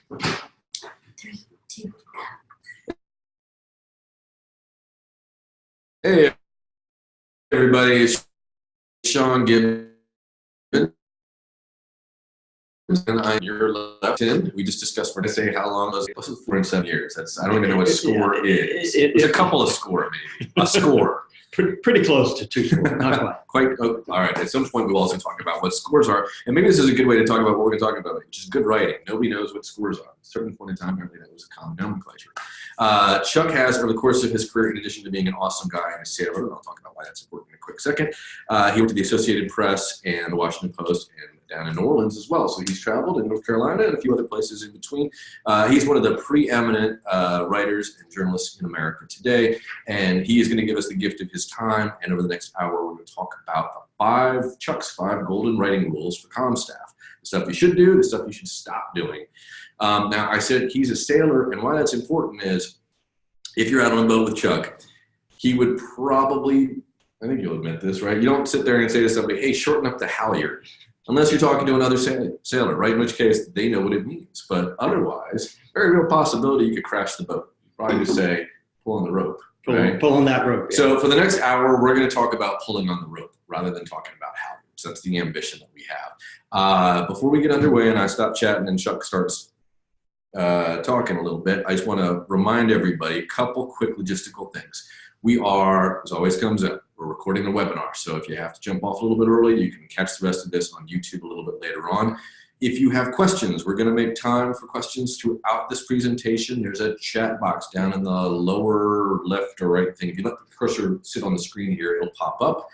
3, 2. Hey, everybody, it's Sean Gibbons, and I'm your left in. We just discussed, we're going to say how long those, 4 and 7 years. I don't even know what score is. It's a couple of score, maybe. A score. Pretty close to 2 scores, not quite. All right, at some point we'll also talk about what scores are, and maybe this is a good way to talk about what we're going to talk about, which is good writing. Nobody knows what scores are. At a certain point in time, apparently that was a common nomenclature. Chuck has, over the course of his career, in addition to being an awesome guy and a sailor, and I'll talk about why that's important in a quick second, he went to the Associated Press and the Washington Post and down in New Orleans as well. So he's traveled in North Carolina and a few other places in between. He's one of the preeminent writers and journalists in America today, and he is going to give us the gift of his time. And over the next hour, we're going to talk about Chuck's five golden writing rules for comm staff. The stuff you should do, the stuff you should stop doing. Now, I said he's a sailor, and why that's important is if you're out on a boat with Chuck, he would probably, I think you'll admit this, right? You don't sit there and say to somebody, hey, shorten up the halyard, unless you're talking to another sailor, right? In which case, they know what it means. But otherwise, very real possibility you could crash the boat. You'd probably just say, pull on the rope. Right? Pull on that rope. Yeah. So for the next hour, we're going to talk about pulling on the rope rather than talking about halyards. That's the ambition that we have. Before we get underway and I stop chatting and Chuck starts talking a little bit, I just want to remind everybody a couple quick logistical things. We are, as always comes up, we're recording a webinar. So if you have to jump off a little bit early, you can catch the rest of this on YouTube a little bit later on. If you have questions, we're going to make time for questions throughout this presentation. There's a chat box down in the lower left or right thing. If you let the cursor sit on the screen here, it'll pop up.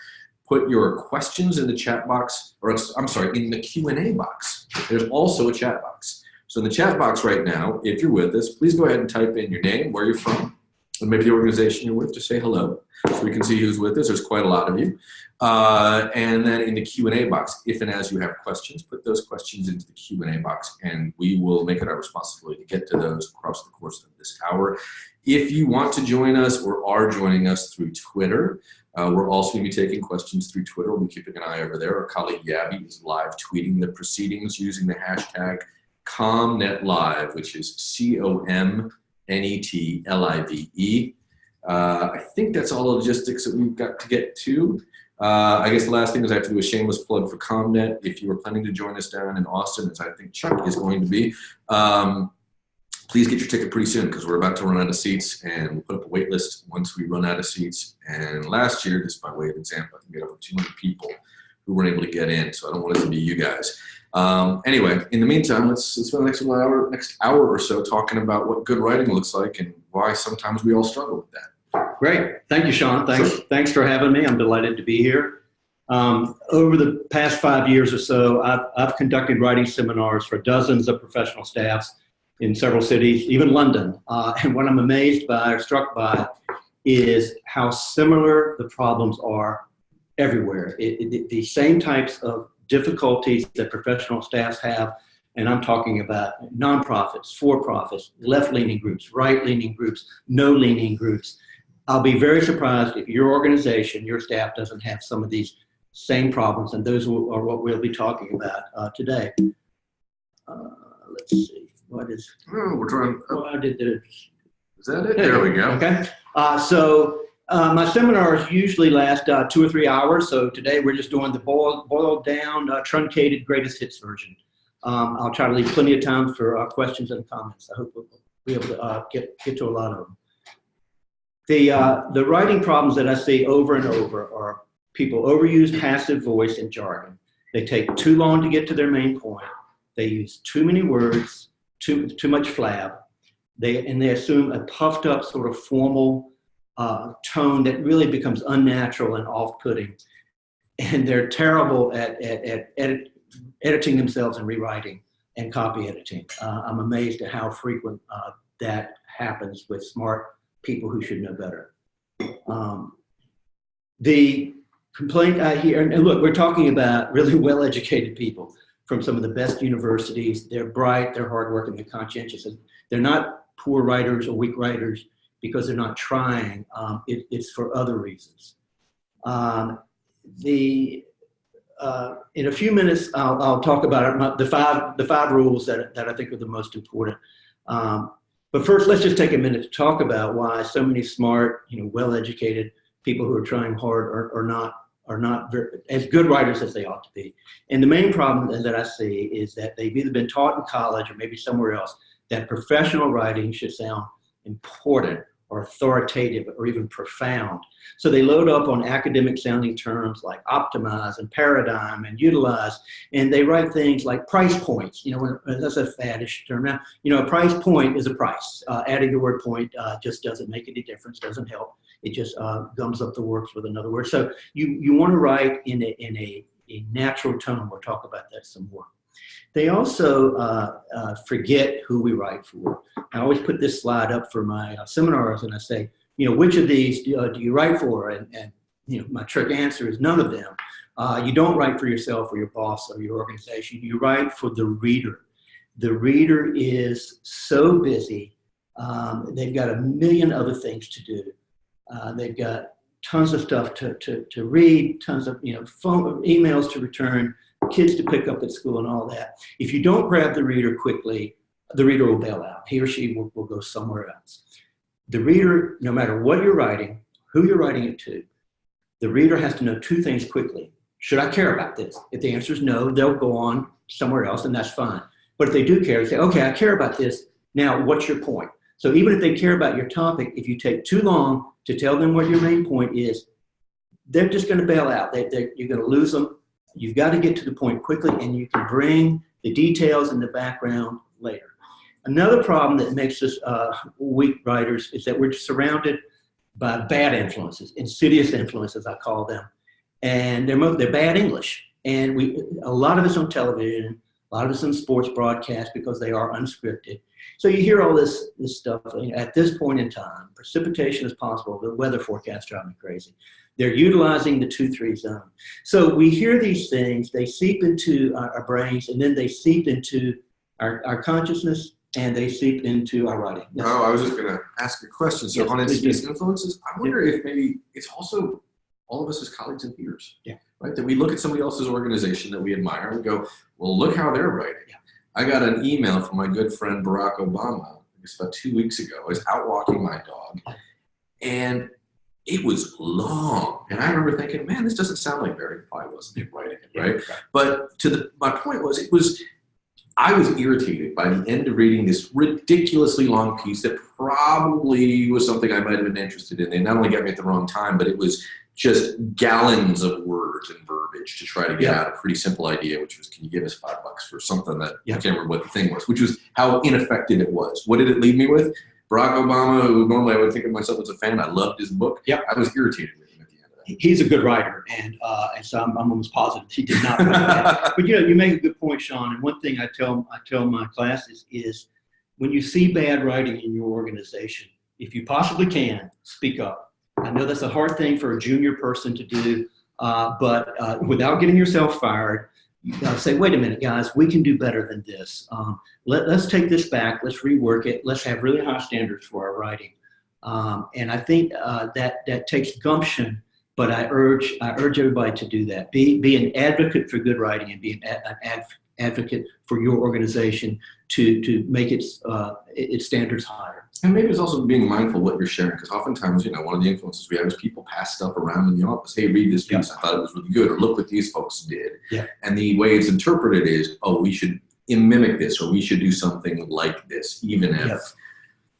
Put your questions in the chat box, or I'm sorry, in the Q&A box. There's also a chat box. So in the chat box right now, if you're with us, please go ahead and type in your name, where you're from, and maybe the organization you're with. Just say hello so we can see who's with us. There's quite a lot of you. And then in the Q&A box, if and as you have questions, put those questions into the Q&A box, and we will make it our responsibility to get to those across the course of this hour. If you want to join us or are joining us through Twitter, we're also going to be taking questions through Twitter. We'll be keeping an eye over there. Our colleague Yabby is live tweeting the proceedings using the hashtag CommNetLive, which is COMNETLIVE. I think that's all the logistics that we've got to get to. I guess the last thing is I have to do a shameless plug for CommNet. If you were planning to join us down in Austin, as I think Chuck is going to be, please get your ticket pretty soon because we're about to run out of seats, and we'll put up a wait list once we run out of seats. And last year, just by way of example, I think we had over 200 people who weren't able to get in, so I don't want it to be you guys. Anyway, in the meantime, let's spend the next hour or so talking about what good writing looks like and why sometimes we all struggle with that. Great. Thank you, Sean. Thanks for having me. I'm delighted to be here. Over the past 5 years or so, I've conducted writing seminars for dozens of professional staffs in several cities, even London. And what I'm amazed by or struck by is how similar the problems are everywhere. The same types of difficulties that professional staffs have, and I'm talking about nonprofits, for-profits, left-leaning groups, right-leaning groups, no-leaning groups. I'll be very surprised if your organization, your staff doesn't have some of these same problems, and those are what we'll be talking about today. Let's see, what is? Oh, we're trying. Oh, I did this. Is that it? There we go. Okay. My seminars usually last 2 or 3 hours. So today we're just doing the boiled down, truncated greatest hits version. I'll try to leave plenty of time for questions and comments. I hope we'll be able to get to a lot of them. The writing problems that I see over and over are people overuse passive voice and jargon. They take too long to get to their main point. They use too many words, too much flab. They assume a puffed up sort of formal tone that really becomes unnatural and off-putting. And they're terrible at editing themselves and rewriting and copy editing. I'm amazed at how frequent that happens with smart people who should know better. The complaint I hear, and look, we're talking about really well-educated people from some of the best universities. They're bright, they're hardworking, they're conscientious. They're not poor writers or weak writers because they're not trying. It's for other reasons. in a few minutes, I'll talk about the five rules that I think are the most important. But first, let's just take a minute to talk about why so many smart, well-educated people who are trying hard are not as good writers as they ought to be. And the main problem that I see is that they've either been taught in college or maybe somewhere else that professional writing should sound important or authoritative or even profound. So they load up on academic sounding terms like optimize and paradigm and utilize, and they write things like price points. That's a faddish term now. A price point is a price. Adding the word point just doesn't make any difference, doesn't help. It just gums up the works with another word. So you want to write in a natural tone. We'll talk about that some more. They also forget who we write for. I always put this slide up for my seminars, and I say, which of these do you write for? And my trick answer is none of them. You don't write for yourself or your boss or your organization. You write for the reader. The reader is so busy. They've got a million other things to do. They've got tons of stuff to read, tons of phone emails to return, kids to pick up at school and all that. If you don't grab the reader quickly, the reader will bail out. He or she will go somewhere else. The reader, no matter what you're writing, who you're writing it to, the reader has to know two things quickly. Should I care about this? If the answer is no, they'll go on somewhere else, and that's fine. But if they do care, they say, okay, I care about this. Now, what's your point? So even if they care about your topic, if you take too long to tell them what your main point is, they're just going to bail out. You're going to lose them. You've got to get to the point quickly, and you can bring the details in the background later. Another problem that makes us weak writers is that we're surrounded by bad influences, insidious influences, I call them. And they're bad English. And a lot of it's on television, a lot of it's on sports broadcasts because they are unscripted. So you hear all this stuff. At this point in time, precipitation is possible. The weather forecasts drive me crazy. They're utilizing the 2-3 zone. So we hear these things, they seep into our brains, and then they seep into our consciousness, and they seep into our writing. Yes. Oh, I was just going to ask a question. So on Insidious Influences, I wonder if maybe it's also all of us as colleagues and peers, right? That we look at somebody else's organization that we admire and we go, well, look how they're writing. Yeah. I got an email from my good friend Barack Obama, I guess about 2 weeks ago. I was out walking my dog, and it was long. And I remember thinking, man, this doesn't sound like Barry. Probably wasn't him writing it, right? Yeah. But my point was, I was irritated by the end of reading this ridiculously long piece that probably was something I might have been interested in. They not only got me at the wrong time, but it was just gallons of words and verbiage to try to get out a pretty simple idea, which was, can you give us $5 for something that I can't remember what the thing was, which was how ineffective it was. What did it leave me with? Barack Obama, who normally I would think of myself as a fan, I loved his book. Yep. I was irritated with him at the end of that. He's a good writer, and so I'm almost positive he did not write that. But you make a good point, Sean. And one thing I tell my classes is, when you see bad writing in your organization, if you possibly can, speak up. I know that's a hard thing for a junior person to do, but without getting yourself fired, you got to say, wait a minute, guys, we can do better than this. Let's take this back. Let's rework it. Let's have really high standards for our writing. And I think that takes gumption, but I urge everybody to do that. Be an advocate for good writing, and be an advocate for your organization to make its standards higher. And maybe it's also being mindful of what you're sharing, because oftentimes, one of the influences we have is people pass stuff around in the office. Hey, read this piece. I thought it was really good. Or look what these folks did. Yeah. And the way it's interpreted is, oh, we should mimic this, or we should do something like this, even if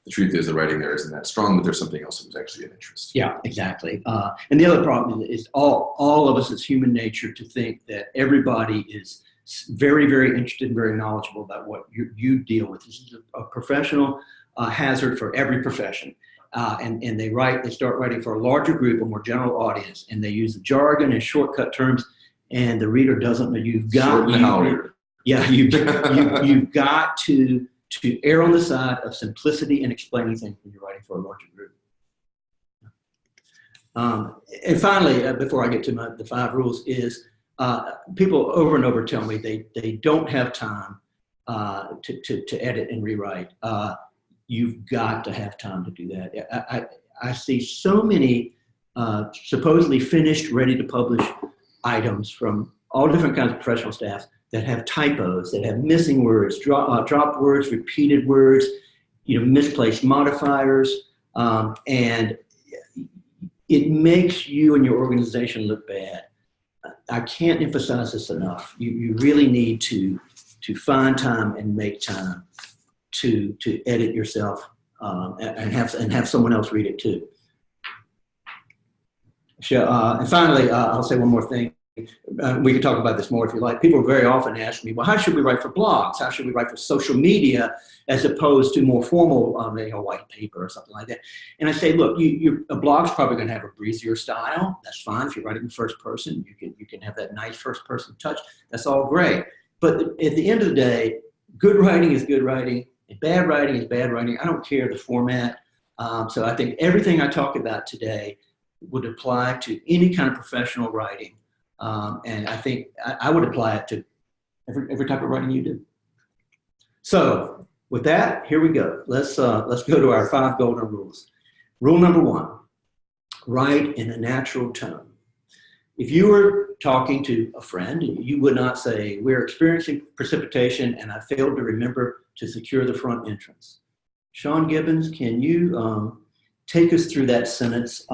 the truth is the writing there isn't that strong, but there's something else that was actually of interest. Yeah, exactly. And the other problem is all of us, it's human nature to think that everybody is very, very interested and very knowledgeable about what you deal with. This is a professional hazard for every profession. And they start writing for a larger group, a more general audience, and they use the jargon and shortcut terms, and the reader doesn't know. You've got to err on the side of simplicity and explaining things when you're writing for a larger group. And finally, before I get to the 5 rules, is people over and over tell me they don't have time to edit and rewrite. You've got to have time to do that. I see so many supposedly finished, ready to publish items from all different kinds of professional staffs that have typos, that have missing words, dropped words, repeated words, misplaced modifiers, and it makes you and your organization look bad. I can't emphasize this enough. You really need to find time and make time to edit yourself and have someone else read it too. And finally, I'll say one more thing. We can talk about this more if you like. People very often ask me, well, how should we write for blogs? How should we write for social media as opposed to more formal, white paper or something like that? And I say, look, a blog's probably going to have a breezier style. That's fine. If you're writing in first person, you can have that nice first person touch. That's all great. But at the end of the day, good writing is good writing, and bad writing is bad writing. I don't care the format. So I think everything I talk about today would apply to any kind of professional writing. And I think I would apply it to every type of writing you do. So with that, here we go. Let's go to our 5 golden rules. Rule number 1, write in a natural tone. If you were talking to a friend, you would not say, we're experiencing precipitation and I failed to remember to secure the front entrance. Sean Gibbons, can you take us through that sentence?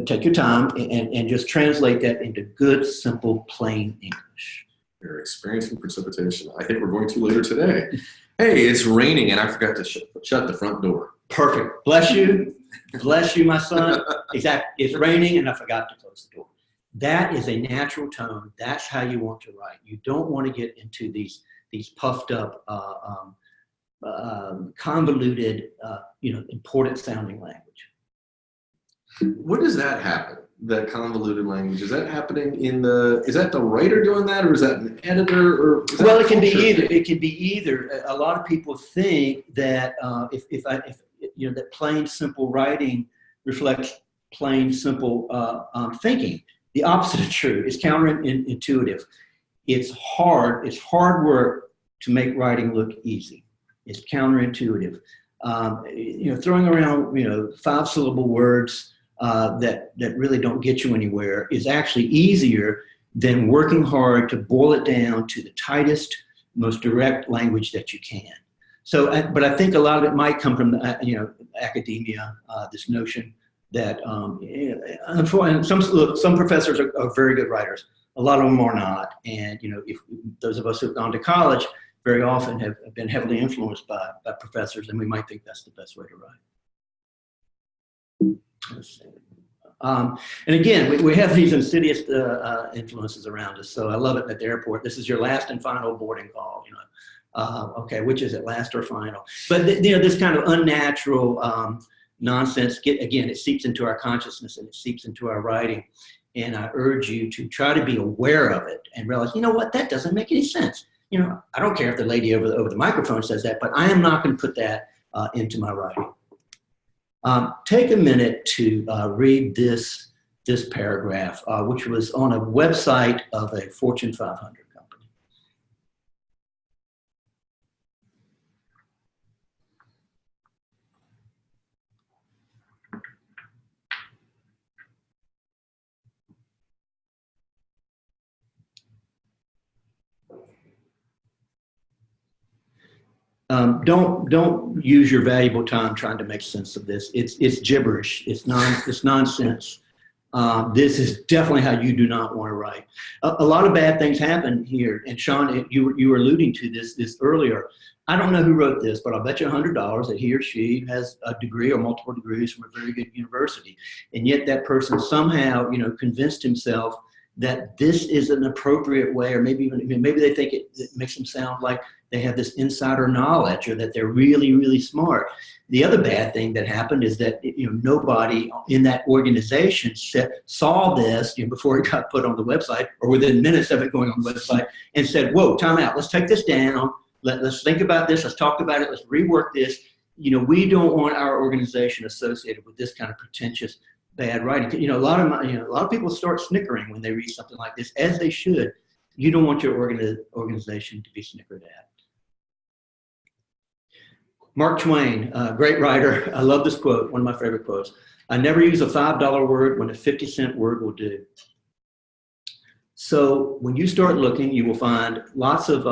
Take your time and just translate that into good, simple, plain English. We're experiencing precipitation. I think we're going to later today. Hey, it's raining and I forgot to shut the front door. Perfect. Bless you. Bless you, my son. Exactly. It's raining and I forgot to close the door. That is a natural tone. That's how you want to write. You don't want to get into these puffed up, convoluted, important sounding language. What does that happen? That convoluted language, is that happening is that the writer doing that, or is that an editor, or well, it can be either. It can be either. A lot of people think that if that plain simple writing reflects plain simple thinking. The opposite is true. It's counterintuitive. It's hard work to make writing look easy. It's counterintuitive. Throwing around 5-syllable words that really don't get you anywhere is actually easier than working hard to boil it down to the tightest, most direct language that you can. So, but I think a lot of it might come from academia. This notion that some professors are very good writers. A lot of them are not. And if those of us who've gone to college very often have been heavily influenced by professors, and we might think that's the best way to write. Let's see. And again, we have these insidious influences around us. So I love it at the airport. This is your last and final boarding call. Okay, which is it, last or final? But this kind of unnatural nonsense. It seeps into our consciousness and it seeps into our writing. And I urge you to try to be aware of it and realize, what, that doesn't make any sense. I don't care if the lady over the microphone says that, but I am not going to put that into my writing. Take a minute to read this paragraph, which was on a website of a Fortune 500 company. Don't use your valuable time trying to make sense of this. It's gibberish. It's nonsense. This is definitely how you do not want to write. A lot of bad things happen here. And Sean, you were alluding to this earlier. I don't know who wrote this, but I'll bet you $100 that he or she has a degree or multiple degrees from a very good university. And yet that person somehow, convinced himself that this is an appropriate way, or maybe they think it makes them sound like they have this insider knowledge or that they're really, really smart. The other bad thing that happened is that nobody in that organization saw this before it got put on the website or within minutes of it going on the website and said, whoa, time out, let's take this down. Let's think about this. Let's talk about it. Let's rework this. We don't want our organization associated with this kind of pretentious bad writing. A lot of people start snickering when they read something like this, as they should. You don't want your organization to be snickered at. Mark Twain, great writer. I love this quote, one of my favorite quotes. I never use a $5 word when a 50-cent word will do. So when you start looking, you will find lots of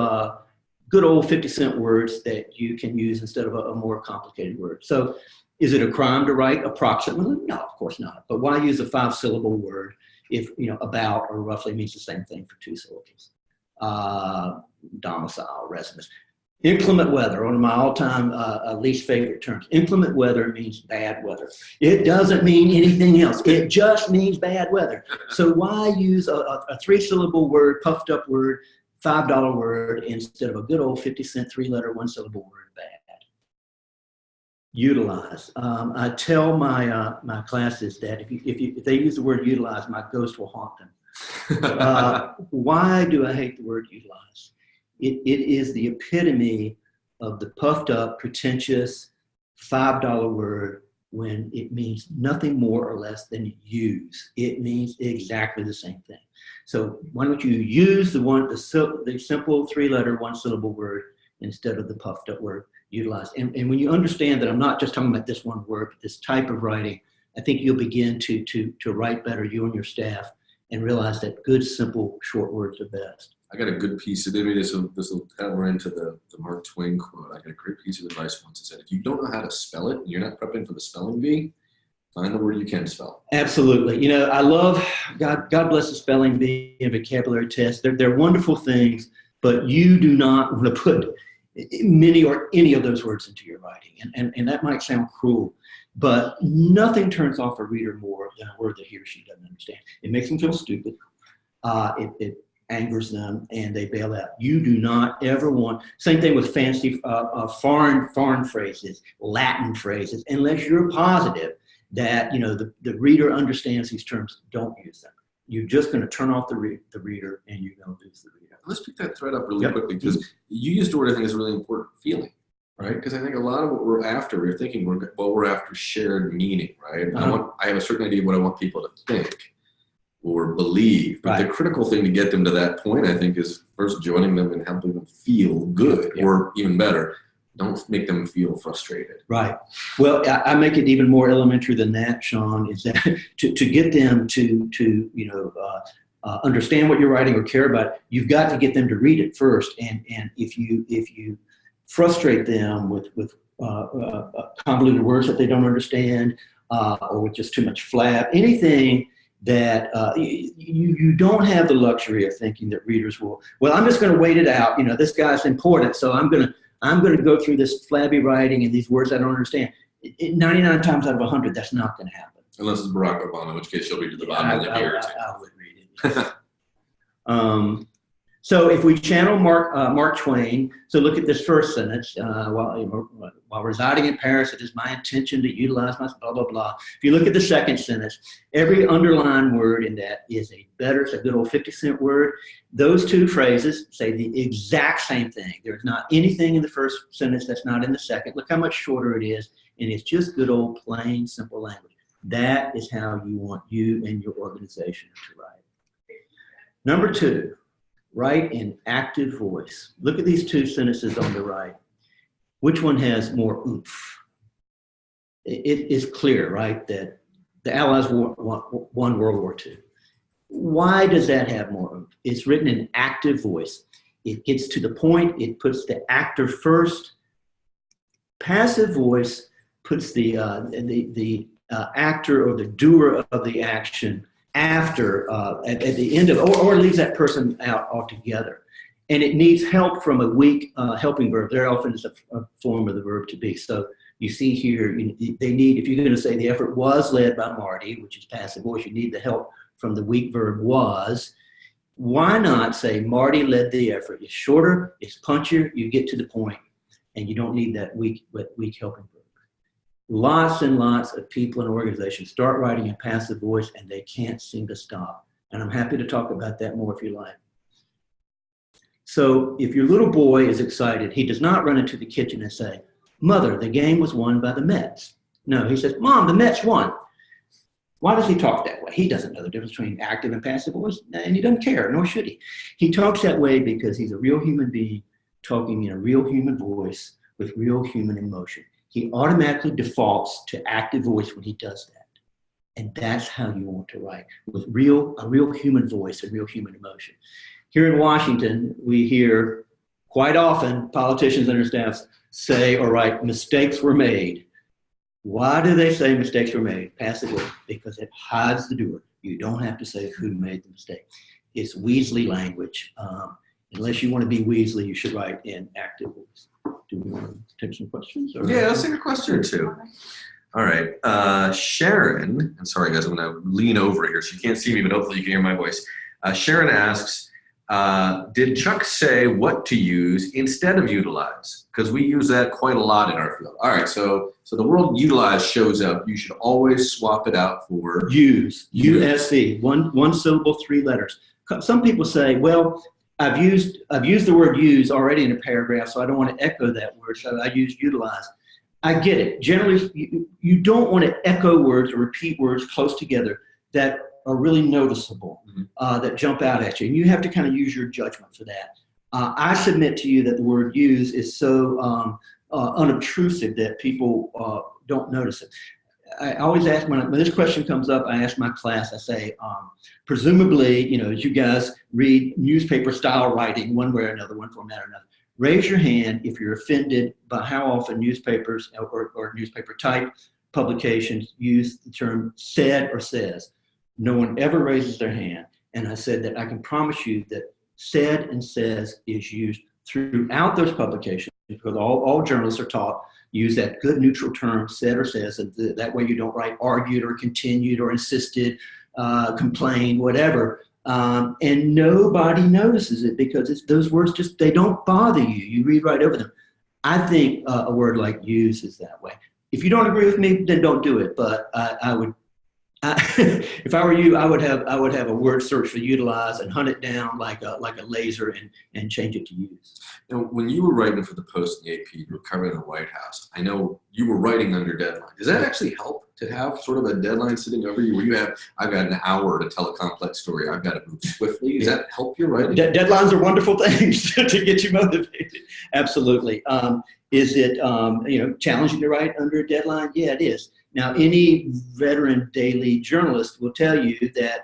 good old 50-cent words that you can use instead of a more complicated word. So is it a crime to write approximately? No, of course not. But why use a 5-syllable word if, about or roughly means the same thing for 2 syllables? Domicile, residence. Inclement weather, one of my all-time least favorite terms. Inclement weather means bad weather. It doesn't mean anything else. It just means bad weather. So why use a 3-syllable word, puffed up word, $5 word instead of a good old 50-cent 3-letter 1-syllable word, bad? Utilize. I tell my classes that if they use the word utilize, my ghost will haunt them. Why do I hate the word utilize? It is the epitome of the puffed up, pretentious $5 word when it means nothing more or less than use. It means exactly the same thing. So why don't you use the simple 3-letter 1-syllable word instead of the puffed up word, utilize. And when you understand that I'm not just talking about this one word, but this type of writing, I think you'll begin to write better, you and your staff, and realize that good, simple, short words are best. I got a good piece of, maybe this will kind of run into the Mark Twain quote. I got a great piece of advice once. It said, if you don't know how to spell it, and you're not prepping for the spelling bee, find the word you can spell. Absolutely. I love, God bless the spelling bee and vocabulary test. They're wonderful things, but you do not want to put many or any of those words into your writing. And that might sound cruel, but nothing turns off a reader more than a word that he or she doesn't understand. It makes them feel stupid. It angers them and they bail out. You do not ever want, same thing with fancy foreign phrases, Latin phrases, unless you're positive that the reader understands these terms, don't use them. You're just going to turn off the reader and you're going to lose the reader. Let's pick that thread up really quickly, because you used a word I think is really important, feeling, right? Because I think a lot of what we're after, we're after shared meaning, right? I have a certain idea of what I want people to think or believe, but the critical thing to get them to that point, I think, is first joining them and helping them feel good, or even better, don't make them feel frustrated. Right. Well, I make it even more elementary than that, Sean, is that to get them to understand what you're writing or care about, you've got to get them to read it first. And if you frustrate them with convoluted words that they don't understand, or with just too much flab, anything that you don't have the luxury of thinking that readers will, well, I'm just going to wait it out. This guy's important, so I'm going to go through this flabby writing and these words I don't understand. 99 times out of 100, that's not going to happen. Unless it's Barack Obama, in which case you'll read to the bottom of the year. I would read it. So if we channel Mark Twain, so look at this first sentence. While residing in Paris, it is my intention to utilize my blah, blah, blah. If you look at the second sentence, every underlined word in that is it's a good old 50-cent word. Those two phrases say the exact same thing. There's not anything in the first sentence that's not in the second. Look how much shorter it is. And it's just good old plain, simple language. That is how you want you and your organization to write. Number 2, write in active voice. Look at these 2 sentences on the right. Which one has more oomph? It is clear, right, that the Allies won World War II. Why does that have more oomph? It's written in active voice. It gets to the point. It puts the actor first. Passive voice puts the actor or the doer of the action after, at the end of, or leaves that person out altogether. And it needs help from a weak helping verb. There often is a form of the verb to be. So you see here, they need, if you're going to say the effort was led by Marty, which is passive voice, you need the help from the weak verb was. Why not say Marty led the effort? It's shorter, it's punchier, you get to the point, and you don't need that weak helping verb. Lots and lots of people and organizations start writing in passive voice and they can't seem to stop. And I'm happy to talk about that more if you like. So if your little boy is excited, he does not run into the kitchen and say, "Mother, the game was won by the Mets." No, he says, "Mom, the Mets won." Why does he talk that way? He doesn't know the difference between active and passive voice, and he doesn't care, nor should he. He talks that way because he's a real human being talking in a real human voice with real human emotion. He automatically defaults to active voice when he does that. And that's how you want to write, with a real human voice and real human emotion. Here in Washington, we hear quite often politicians and their staffs say or write, mistakes were made. Why do they say mistakes were made? Passively, because it hides the doer. You don't have to say who made the mistake. It's Weasley language. Unless you want to be Weasley, you should write in active voice. Do we want to take some questions? Yeah, let's take a question or two. All right. Sharon, and sorry guys, I'm going to lean over here so you can't see me, but hopefully you can hear my voice. Sharon asks, did Chuck say what to use instead of utilize? Because we use that quite a lot in our field. All right, so the word utilize shows up. You should always swap it out for use. U-S-E, one syllable, 3 letters. Some people say, well, I've used the word use already in a paragraph, so I don't want to echo that word, so I use utilize. I get it. Generally, you don't want to echo words or repeat words close together that are really noticeable, that jump out at you. And you have to kind of use your judgment for that. I submit to you that the word use is so unobtrusive that people don't notice it. I always ask, when this question comes up, I ask my class, I say, presumably, as you guys read newspaper style writing one way or another, one format or another, raise your hand if you're offended by how often newspapers or newspaper type publications use the term said or says. No one ever raises their hand. And I said that I can promise you that said and says is used throughout those publications, because all journalists are taught use that good neutral term, said or says, and that way you don't write argued or continued or insisted, complained, whatever. And nobody notices it because those words they don't bother you. You read right over them. I think a word like use is that way. If you don't agree with me, then don't do it. But I would, if I were you, I would have a word search for utilize and hunt it down like a laser and change it to use. Now, when you were writing for the Post and the AP, you were covering the White House. I know you were writing under deadline. Does that actually help to have sort of a deadline sitting over you where I've got an hour to tell a complex story, I've got to move swiftly? Does that help your writing? Deadlines are wonderful things to get you motivated. Absolutely. Is it challenging to write under a deadline? Yeah, it is. Now, any veteran daily journalist will tell you that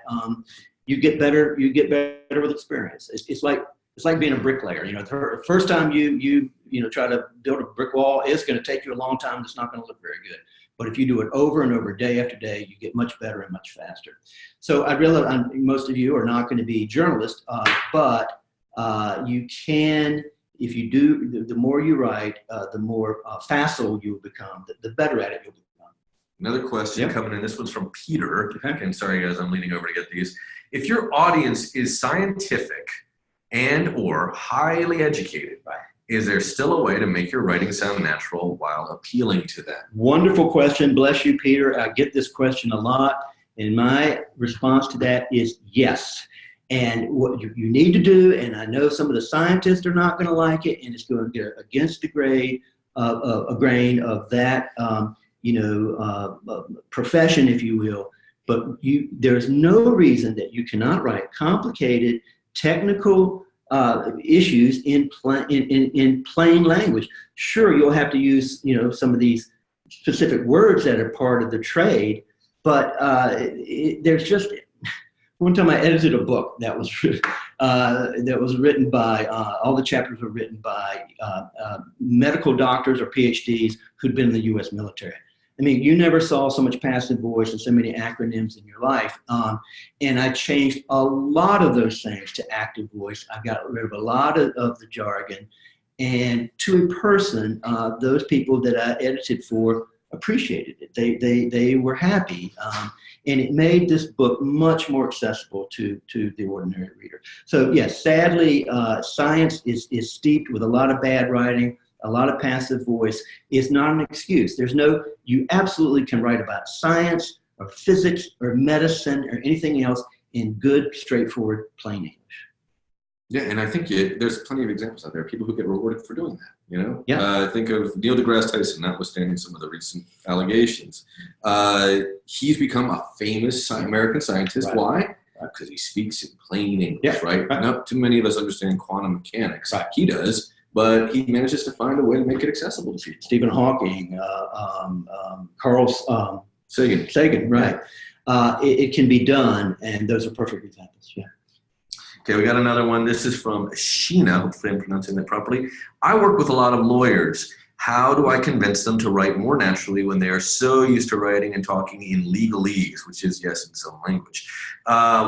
you get better with experience. It's like being a bricklayer. The first time you try to build a brick wall, it's going to take you a long time. It's not going to look very good. But if you do it over and over, day after day, you get much better and much faster. So I realize most of you are not going to be journalists, but you can. If you do, the more you write, the more facile you will become. The better at it you'll become. Another question coming in. This one's from Peter. Okay. And sorry, guys, I'm leaning over to get these. If your audience is scientific and or highly educated, is there still a way to make your writing sound natural while appealing to them? Wonderful question. Bless you, Peter. I get this question a lot. And my response to that is yes. And what you need to do, and I know some of the scientists are not going to like it, and it's going to get against the grain of that profession, if you will. But there's no reason that you cannot write complicated technical issues in plain language. Sure, you'll have to use some of these specific words that are part of the trade, but there's just. One time I edited a book that was written by, all the chapters were written by medical doctors or PhDs who'd been in the U.S. military. I mean, you never saw so much passive voice and so many acronyms in your life. And I changed a lot of those things to active voice. I got rid of a lot of the jargon. And to a person, those people that I edited for appreciated it. They were happy. And it made this book much more accessible to the ordinary reader. So yes, sadly, science is steeped with a lot of bad writing, a lot of passive voice. It's not an excuse. You absolutely can write about science or physics or medicine or anything else in good, straightforward, plain English. Yeah, and I think there's plenty of examples out there, people who get rewarded for doing that, Yeah. Think of Neil deGrasse Tyson, notwithstanding some of the recent allegations. He's become a famous American scientist. Right. Why? Because he speaks in plain English, right? Not too many of us understand quantum mechanics. Right. He does, but he manages to find a way to make it accessible to people. Stephen Hawking, Carl Sagan. Sagan, right. it can be done, and those are perfect examples. Yeah. Okay, we got another one. This is from Sheena. Hopefully I'm pronouncing that properly. I work with a lot of lawyers. How do I convince them to write more naturally when they are so used to writing and talking in legalese, which is, yes, in some language?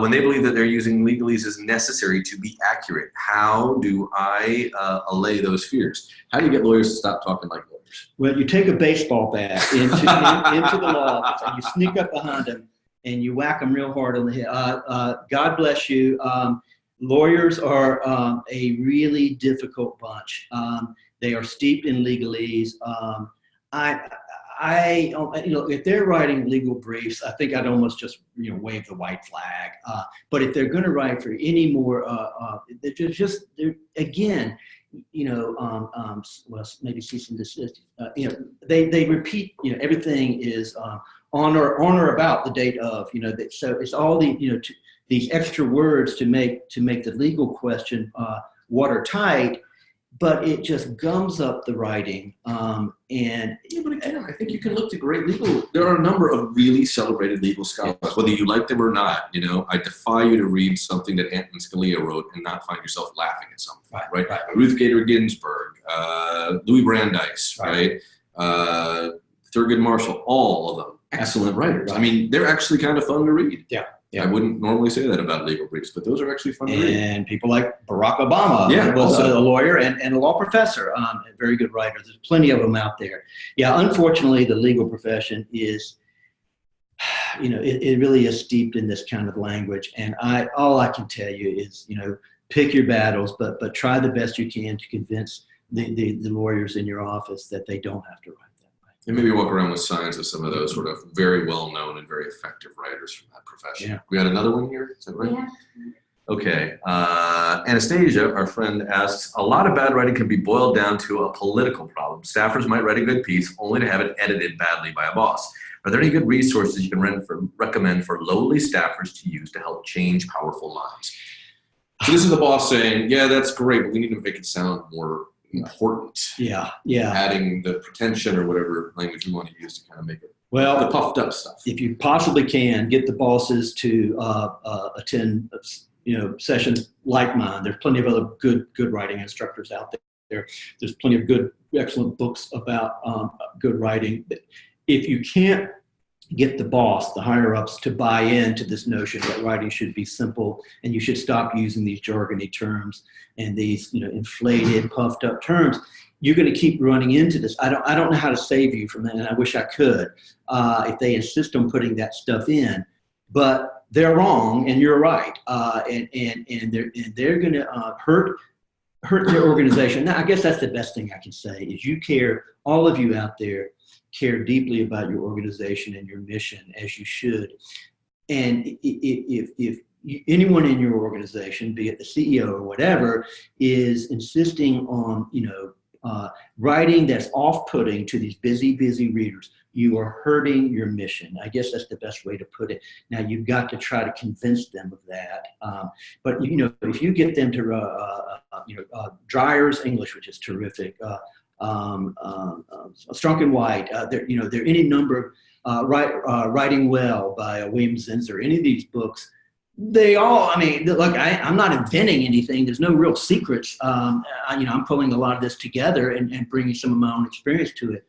When they believe that they're using legalese as necessary to be accurate, how do I allay those fears? How do you get lawyers to stop talking like lawyers? Well, you take a baseball bat into the law office and you sneak up behind them and you whack them real hard on the head. God bless you. Lawyers are a really difficult bunch. They are steeped in legalese. If they're writing legal briefs, I think I'd almost just wave the white flag. But if they're going to write for any more, they're again, well, maybe cease and desist. They repeat. Everything is on or about the date of. So it's all the these extra words to make the legal question watertight. But it just gums up the writing. But again, I think you can look to great legal. There are a number of really celebrated legal scholars, whether you like them or not. I defy you to read something that Antonin Scalia wrote and not find yourself laughing at something. Right? Ruth Bader Ginsburg, Louis Brandeis, right? Thurgood Marshall, all of them excellent writers. I mean, they're actually kind of fun to read. Yeah. I wouldn't normally say that about legal briefs, but those are actually fun to read. And people like Barack Obama, was a lawyer and a law professor, a very good writer. There's plenty of them out there. Yeah, unfortunately, the legal profession is, it really is steeped in this kind of language. And all I can tell you is, pick your battles, but try the best you can to convince the lawyers in your office that they don't have to write. And maybe walk around with signs of some of those sort of very well-known and very effective writers from that profession. Yeah. We got another one here? Is that right? Yeah. Okay. Anastasia, our friend, asks, a lot of bad writing can be boiled down to a political problem. Staffers might write a good piece only to have it edited badly by a boss. Are there any good resources you can recommend for lowly staffers to use to help change powerful minds? So this is the boss saying, yeah, that's great, but we need to make it sound more important. Yeah. Adding the pretension or whatever language you want to use to kind of make it the puffed up stuff. If you possibly can, get the bosses to attend sessions like mine. There's plenty of other good writing instructors out there. There's plenty of good, excellent books about good writing. If you can't get the boss, the higher ups, to buy into this notion that writing should be simple and you should stop using these jargony terms and these inflated, puffed up terms, you're going to keep running into this. I don't know how to save you from that, and I wish I could if they insist on putting that stuff in. But they're wrong and you're right, and they're going to hurt their organization. Now, I guess that's the best thing I can say is all of you out there care deeply about your organization and your mission, as you should. And if anyone in your organization, be it the CEO or whatever, is insisting on writing that's off-putting to these busy readers, you are hurting your mission. I guess that's the best way to put it. Now, you've got to try to convince them of that. But if you get them to Dreyer's English, which is terrific, Strunk and White, there are any number of Writing Well by William Zinsser, any of these books, they all, look, I'm not inventing anything. There's no real secrets. I'm pulling a lot of this together and bringing some of my own experience to it.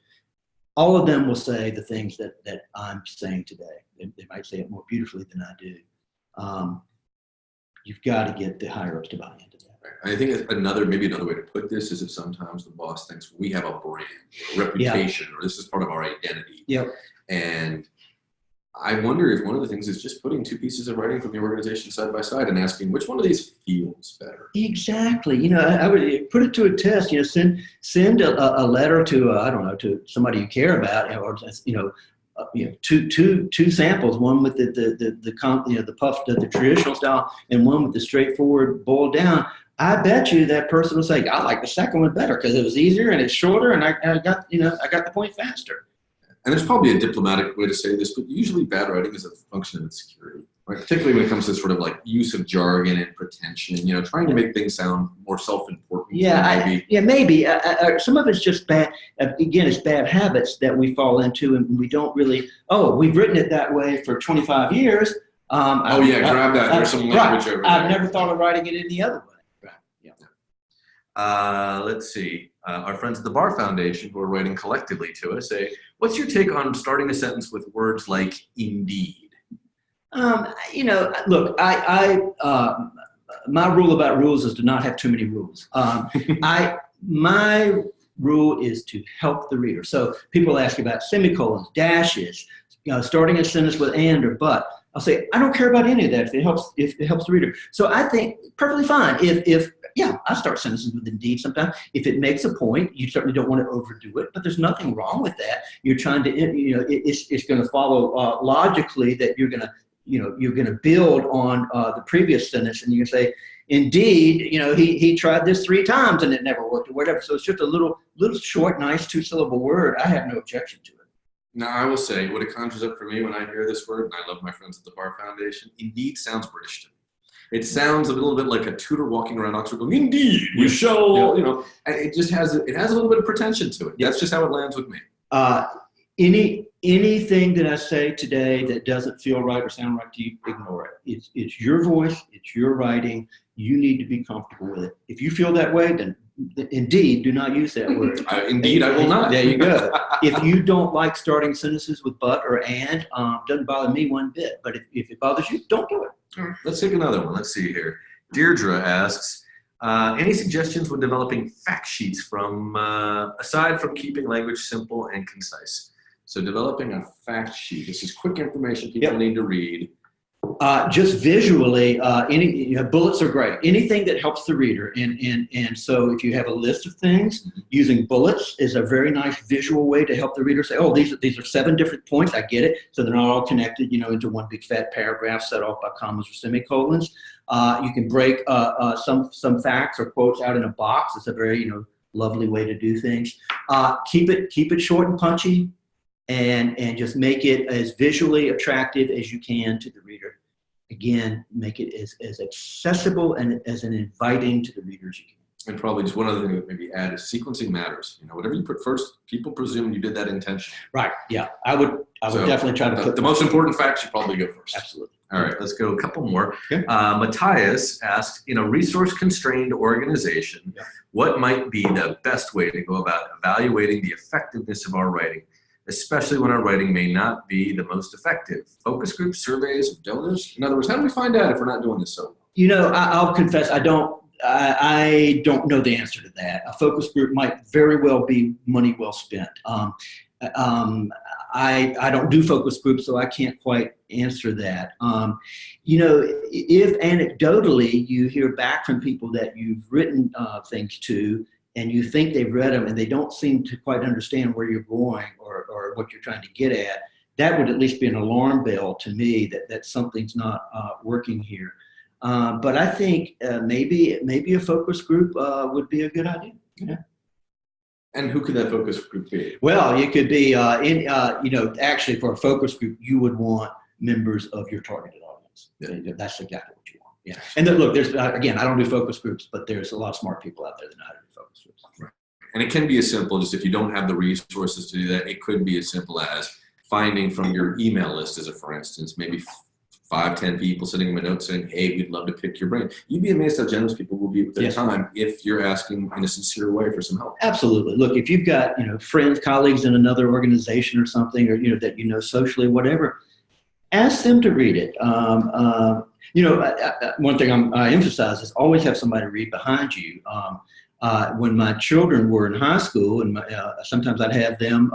All of them will say the things that I'm saying today. They might say it more beautifully than I do. You've got to get the higher ups to buy into that. I think another way to put this is that sometimes the boss thinks we have a brand, a reputation, or this is part of our identity. Yep. And I wonder if one of the things is just putting two pieces of writing from the organization side by side and asking which one of these feels better. Exactly. I would put it to a test. Send a letter to to somebody you care about, or two samples, one with the puffed, the traditional style, and one with the straightforward boiled down. I bet you that person will say, I like the second one better because it was easier and it's shorter and I got the point faster. And there's probably a diplomatic way to say this, but usually bad writing is a function of insecurity. Right? Particularly when it comes to sort of like use of jargon and pretension, trying to make things sound more self-important. Maybe. Some of it's just bad. Again, it's bad habits that we fall into, and we don't really. Oh, we've written it that way for 25 years. Grab that. There's some language over there. I've never thought of writing it any other way. Right. Yeah. Let's see. Our friends at the Bar Foundation, who are writing collectively to us, say, "What's your take on starting a sentence with words like indeed?" Look, my rule about rules is to not have too many rules. My rule is to help the reader. So people ask about semicolons, dashes, starting a sentence with and or but. I'll say, I don't care about any of that if it helps the reader. So I think perfectly fine. I start sentences with indeed sometimes. If it makes a point, you certainly don't want to overdo it, but there's nothing wrong with that. You're trying to, it's going to follow logically that you're going to build on the previous sentence, and you can say, indeed, he tried this 3 times and it never worked or whatever. So it's just a little short, nice 2-syllable word. I have no objection to it. Now, I will say what it conjures up for me when I hear this word, and I love my friends at the Bar Foundation, indeed sounds British to me. It sounds a little bit like a tutor walking around Oxford going, indeed, we shall, and it just has a little bit of pretension to it. That's just how it lands with me. Anything that I say today that doesn't feel right or sound right to you, ignore it. It's your voice, it's your writing. You need to be comfortable with it. If you feel that way, then indeed, do not use that word. Indeed, I will not. There you go. If you don't like starting sentences with but or and, doesn't bother me one bit. But if it bothers you, don't do it. All right, let's take another one. Let's see here. Deirdre asks, any suggestions when developing fact sheets aside from keeping language simple and concise? So developing a fact sheet. This is quick information people need to read. Just visually, bullets are great. Anything that helps the reader. And so if you have a list of things, using bullets is a very nice visual way to help the reader say, oh, these are 7 different points. I get it. So they're not all connected, into one big fat paragraph set off by commas or semicolons. You can break some facts or quotes out in a box. It's a very, lovely way to do things. Keep it short and punchy. And just make it as visually attractive as you can to the reader. Again, make it as accessible and as an inviting to the reader as you can. And probably just one other thing that maybe add is sequencing matters. Whatever you put first, people presume you did that intentionally. Right. Yeah. I would definitely try to put the most important facts should probably go first. Absolutely. All right, let's go a couple more. Okay. Matthias asked, in a resource-constrained organization, what might be the best way to go about evaluating the effectiveness of our writing, especially when our writing may not be the most effective? Focus groups, surveys, donors? In other words, how do we find out if we're not doing this so well? I'll confess, I don't know the answer to that. A focus group might very well be money well spent. I don't do focus groups, so I can't quite answer that. If anecdotally you hear back from people that you've written things to, and you think they've read them and they don't seem to quite understand where you're going or what you're trying to get at, that would at least be an alarm bell to me that something's not working here. But I think maybe a focus group would be a good idea. Yeah. And who could that focus group be? Well, it could be, actually for a focus group, you would want members of your targeted audience. Yeah. That's exactly what you want. Yeah. And then, look, there's, again, I don't do focus groups, but there's a lot of smart people out there that know how to do focus groups. Right. And it can be as simple as, if you don't have the resources to do that, it could be as simple as finding from your email list, for instance, maybe 5-10 people sending them a note saying, hey, we'd love to pick your brain. You'd be amazed how generous people will be with their time if you're asking in a sincere way for some help. Absolutely. Look, if you've got, friends, colleagues in another organization or something, or, that socially, whatever, ask them to read it. One thing I emphasize is always have somebody read behind you. When my children were in high school, and sometimes I'd have them,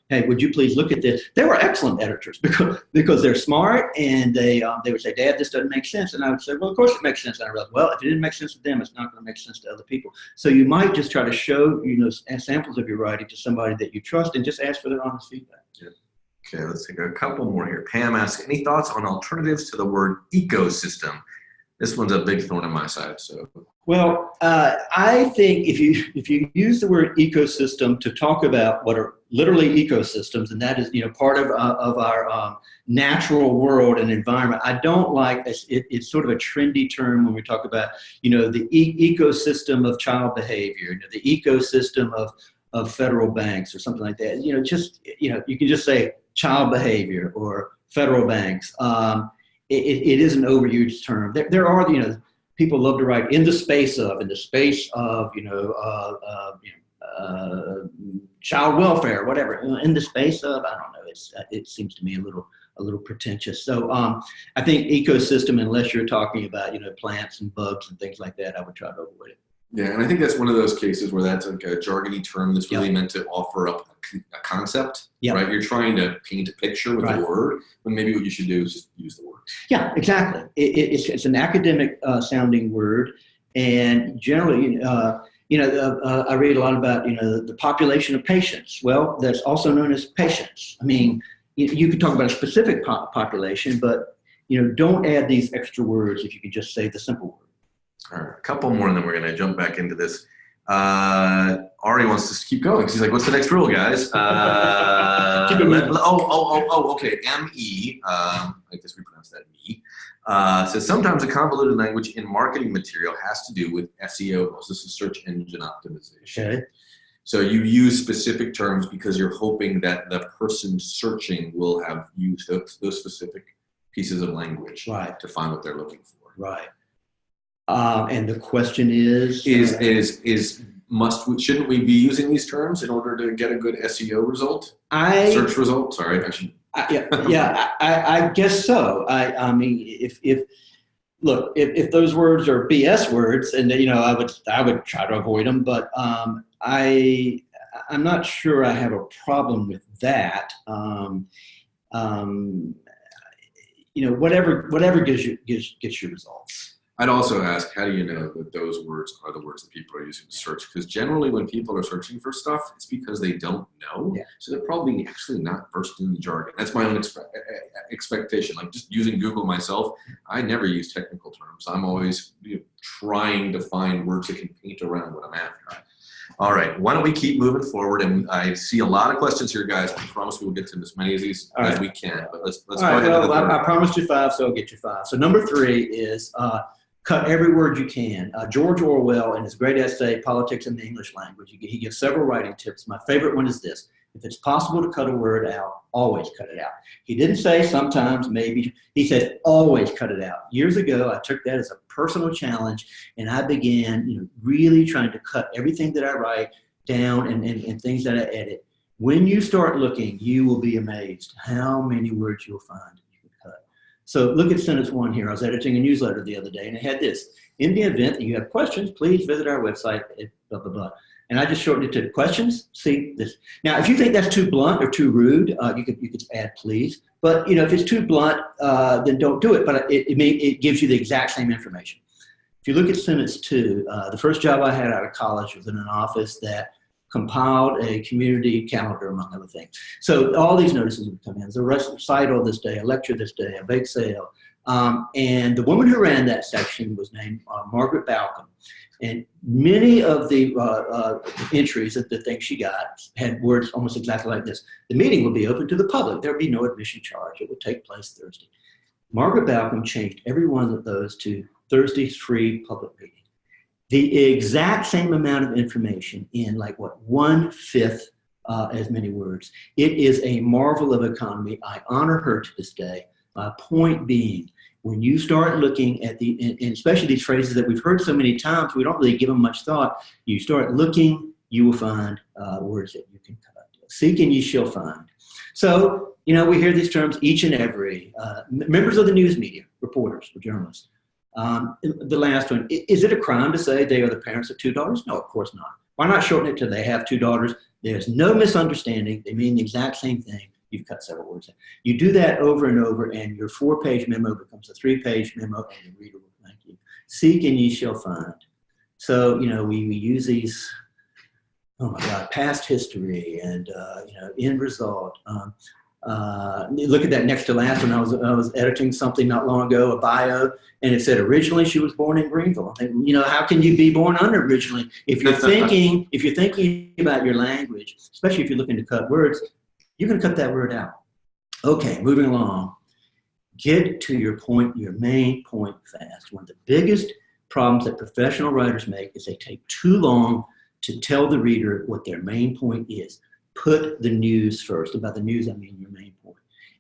hey, would you please look at this? They were excellent editors because they're smart, and they would say, Dad, this doesn't make sense. And I would say, well, of course it makes sense. And I realized, well, if it didn't make sense to them, it's not going to make sense to other people. So you might just try to show, samples of your writing to somebody that you trust and just ask for their honest feedback. Yeah. Okay, let's take a couple more here. Pam asks, any thoughts on alternatives to the word ecosystem? This one's a big thorn in my side. So, well, I think if you use the word ecosystem to talk about what are literally ecosystems, and that is part of our natural world and environment, I don't like it's sort of a trendy term when we talk about the ecosystem of child behavior, the ecosystem of federal banks or something like that. You can just say child behavior or federal banks. It is an overused term. There are people love to write in the space of child welfare, whatever. In the space of, I don't know. It seems to me a little pretentious. So I think ecosystem, unless you're talking about plants and bugs and things like that, I would try to avoid it. Yeah, and I think that's one of those cases where that's like a jargony term that's really meant to offer up a concept, right? You're trying to paint a picture with a word, but maybe what you should do is just use the word. Yeah, exactly. It's an academic sounding word, and generally, I read a lot about the population of patients. Well, that's also known as patients. I mean, you could talk about a specific population, but don't add these extra words if you could just say the simple word. All right, a couple more, and then we're going to jump back into this. Ari wants us to keep going. She's like, "What's the next rule, guys?" Okay. ME. I guess we pronounce that me. Says sometimes a convoluted language in marketing material has to do with SEO. This is search engine optimization. Okay. So you use specific terms because you're hoping that the person searching will have used those specific pieces of language to find what they're looking for. Right. And the question is shouldn't we be using these terms in order to get a good SEO result? Search result? Sorry, I should. I guess so. I mean, if those words are BS words, and I would try to avoid them. But I'm not sure I have a problem with that. Whatever gets you results. I'd also ask, how do you know that those words are the words that people are using to search? Because generally when people are searching for stuff, it's because they don't know. Yeah. So they're probably actually not versed in the jargon. That's my own expectation. Like just using Google myself, I never use technical terms. I'm always trying to find words that can paint around what I'm after. All right, why don't we keep moving forward? And I see a lot of questions here, guys. I promise we will get to as many of these as we can. But let's go ahead. Well, I promised you 5, so I'll get you 5. So number 3 is cut every word you can. George Orwell, in his great essay, Politics in the English Language, he gives several writing tips. My favorite one is this. If it's possible to cut a word out, always cut it out. He didn't say sometimes, maybe. He said always cut it out. Years ago, I took that as a personal challenge, and I began really trying to cut everything that I write down and things that I edit. When you start looking, you will be amazed how many words you'll find. So look at sentence 1 here. I was editing a newsletter the other day, and it had this. In the event that you have questions, please visit our website, blah, blah, blah. And I just shortened it to questions. See this. Now, if you think that's too blunt or too rude, you could add please. But if it's too blunt, then don't do it. But it gives you the exact same information. If you look at sentence 2, the first job I had out of college was in an office that compiled a community calendar, among other things. So all these notices would come in. There's a recital this day, a lecture this day, a bake sale. And the woman who ran that section was named Margaret Balcom. And many of the entries, the things she got, had words almost exactly like this. The meeting will be open to the public. There will be no admission charge. It will take place Thursday. Margaret Balcom changed every one of those to Thursday's free public meeting. The exact same amount of information in 1/5 as many words. It is a marvel of economy. I honor her to this day. My point being, when you start looking at and especially these phrases that we've heard so many times, we don't really give them much thought. You start looking, you will find words that you can cut. Seek and ye shall find. So, we hear these terms each and every. Members of the news media, reporters or journalists. The last one, is it a crime to say they are the parents of 2 daughters? No, of course not. Why not shorten it to they have 2 daughters? There's no misunderstanding. They mean the exact same thing. You've cut several words in. You do that over and over, and your 4-page memo becomes a 3-page memo, and the reader will thank you. Seek and ye shall find. So, we use these, oh my God, past history and, end result. look at that next to last one. I was editing something not long ago, a bio, and it said originally she was born in Greenville. I think, how can you be born unoriginally? If you're thinking about your language, especially if you're looking to cut words, you're going to cut that word out. Okay, moving along. Get to your point, your main point fast. One of the biggest problems that professional writers make is they take too long to tell the reader what their main point is. Put the news first. About the news, I mean your main point.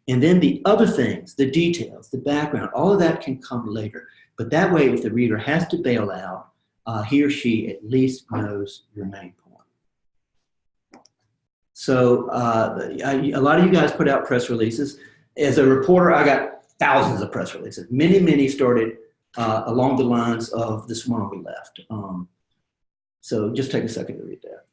And then the other things, the details, the background, all of that can come later. But that way, if the reader has to bail out, he or she at least knows your main point. So a lot of you guys put out press releases. As a reporter, I got thousands of press releases. Many started along the lines of this one on the left. So just take a second to read that.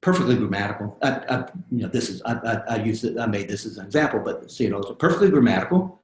Perfectly grammatical. I made this as an example, but see it also. Perfectly grammatical,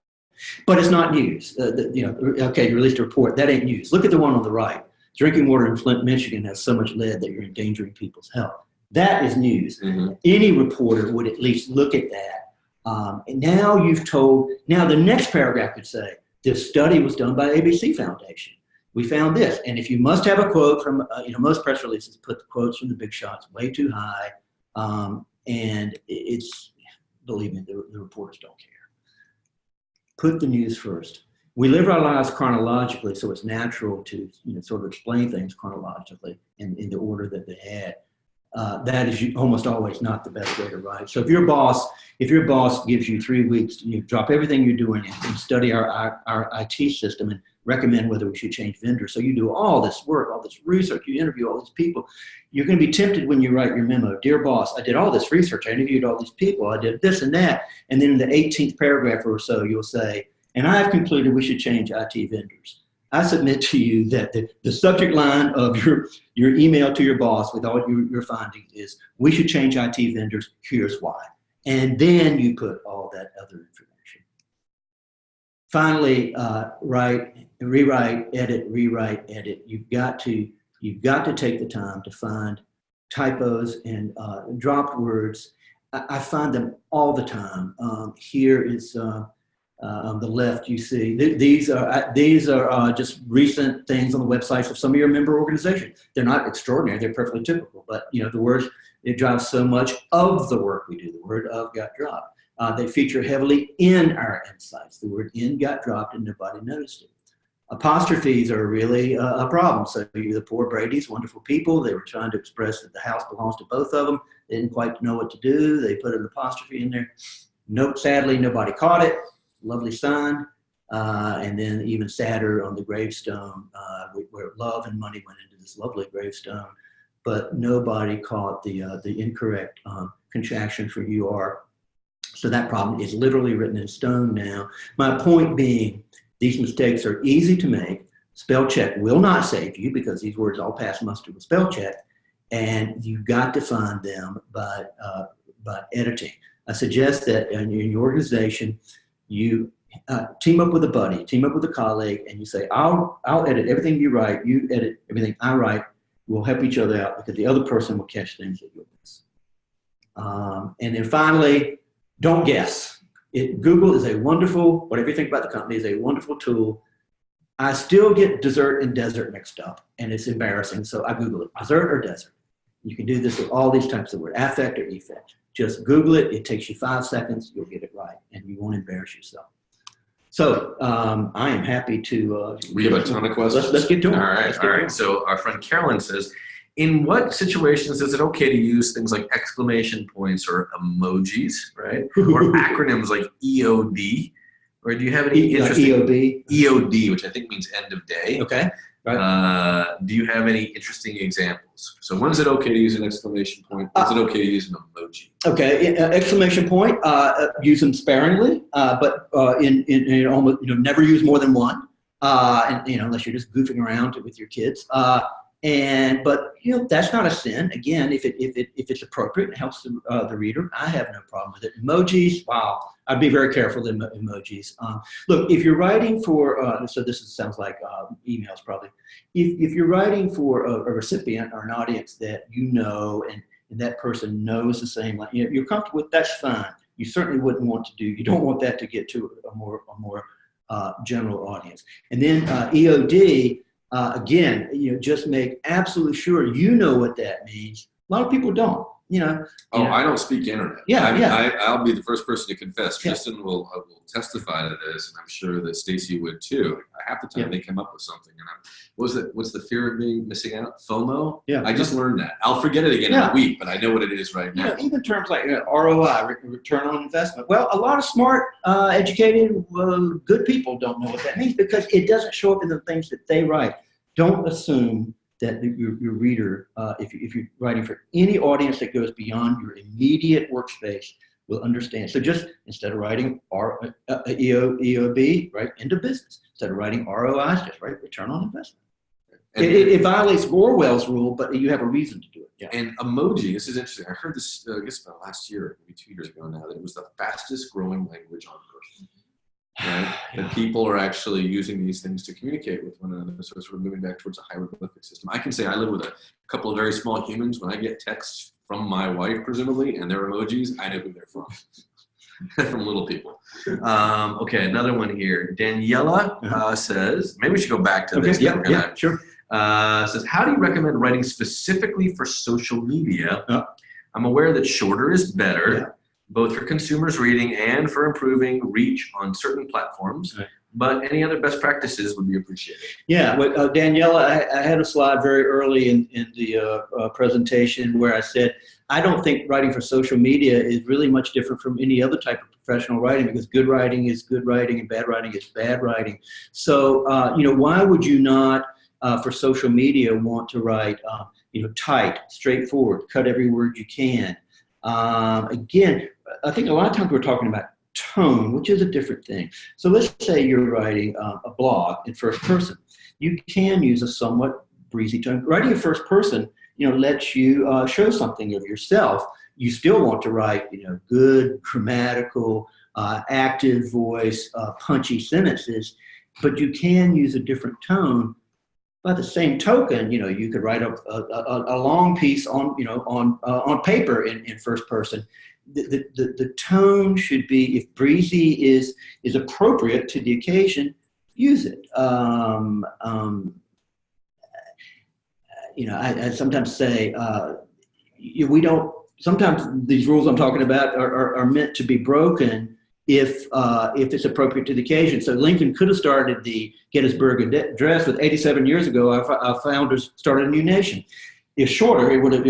but it's not news. Okay, you released a report. That ain't news. Look at the one on the right. Drinking water in Flint, Michigan has so much lead that you're endangering people's health. That is news. Mm-hmm. Any reporter would at least look at that. And now the next paragraph could say, this study was done by ABC Foundation. We found this. And if you must have a quote from, most press releases put the quotes from the big shots way too high. And believe me, the reporters don't care. Put the news first. We live our lives chronologically, so it's natural to sort of explain things chronologically in the order that they had. That is almost always not the best way to write. So if your boss gives you 3 weeks, you drop everything you're doing and study our IT system and recommend whether we should change vendors. So you do all this work, all this research, you interview all these people. You're going to be tempted when you write your memo, dear boss, I did all this research, I interviewed all these people, I did this and that. And then in the 18th paragraph or so, you'll say, and I have concluded we should change IT vendors. I submit to you that the subject line of your email to your boss with all your findings is, we should change IT vendors, here's why. And then you put all that other information. Finally, rewrite, edit. You've got to take the time to find typos and dropped words. I find them all the time. Here is on the left, you see these are just recent things on the websites of some of your member organizations. They're not extraordinary; they're perfectly typical. But the words, it drives so much of the work we do. The word "of" got dropped. They feature heavily in our insights. The word "in" got dropped, and nobody noticed it. Apostrophes are really a problem. So the poor Brady's, wonderful people. They were trying to express that the house belongs to both of them. They didn't quite know what to do. They put an apostrophe in there. Nope, sadly, nobody caught it. Lovely sign. And then even sadder on the gravestone, where love and money went into this lovely gravestone, but nobody caught the incorrect contraction for UR. So that problem is literally written in stone now. My point being, these mistakes are easy to make. Spell check will not save you because these words all pass muster with spell check, and you've got to find them by editing. I suggest that in your organization, you team up with a buddy, team up with a colleague, and you say, I'll edit everything you write, you edit everything I write. We'll help each other out because the other person will catch things that you'll miss. And then finally, don't guess. Google is a wonderful, whatever you think about the company, is a wonderful tool. I still get dessert and desert mixed up, and it's embarrassing, so I Google it, dessert or desert. You can do this with all these types of words, affect or effect. Just Google it. It takes you 5 seconds. You'll get it right, and you won't embarrass yourself. So I am happy to. We have a ton of questions. Let's get to them. All right. So our friend Carolyn says, in what situations is it okay to use things like exclamation points or emojis, right? Or acronyms like EOD? Or do you have any interesting EOD? EOD, which I think means end of day. Okay. Right. Do you have any interesting examples? So when is it okay to use an exclamation point? When is it okay to use an emoji? Okay, exclamation point, use them sparingly, but in almost, never use more than one, and unless you're just goofing around with your kids. But that's not a sin. Again, if it's appropriate and helps the reader, I have no problem with it. Emojis, wow, I'd be very careful with emojis. Look, if you're writing for, so this sounds like emails probably. If you're writing for a recipient or an audience that and that person knows the same, you're comfortable with, that's fine. You certainly wouldn't want to you don't want that to get to a more general audience. And then EOD. Again, just make absolutely sure you know what that means. A lot of people don't, I don't speak internet. I'll be the first person to confess. Tristan will testify to this, and I'm sure that Stacy would too. Half the time they come up with something, and what's the fear of me missing out? FOMO? Yeah. I just learned that. I'll forget it again in a week, but I know what it is right now. Even terms like ROI, return on investment. Well, a lot of smart, educated, good people don't know what that means because it doesn't show up in the things that they write. Don't assume that your reader, if you're writing for any audience that goes beyond your immediate workspace, will understand. So just instead of writing EOB, write into business. Instead of writing ROIs, just write return on investment. It violates Orwell's rule, but you have a reason to do it. Yeah. And emoji, this is interesting. I heard this, I guess about last year, maybe 2 years ago now, that it was the fastest growing language on earth. Right? That people are actually using these things to communicate with one another. So it's sort of moving back towards a hieroglyphic system. I can say I live with a couple of very small humans. When I get texts from my wife, presumably, and their emojis, I know who they're from. From little people. Okay, another one here. Daniela says, maybe we should go back to this. Yeah, sure. Says, how do you recommend writing specifically for social media? I'm aware that shorter is better, both for consumers reading and for improving reach on certain platforms. But any other best practices would be appreciated. Yeah, Daniela, I had a slide very early in the presentation where I said, I don't think writing for social media is really much different from any other type of professional writing because good writing is good writing and bad writing is bad writing. So, why would you not, for social media, want to write, tight, straightforward, cut every word you can? Again, I think a lot of times we're talking about tone, which is a different thing. So let's say you're writing a blog in first person. You can use a somewhat breezy tone. Writing in first person, lets you show something of yourself. You still want to write, good, grammatical, active voice, punchy sentences, but you can use a different tone. By the same token, you could write a long piece on paper in first person. The tone should be, if breezy is appropriate to the occasion, use it. I sometimes say sometimes these rules I'm talking about are meant to be broken if it's appropriate to the occasion. So Lincoln could have started the Gettysburg Address with 87 years ago. Our founders started a new nation. If shorter, it would have.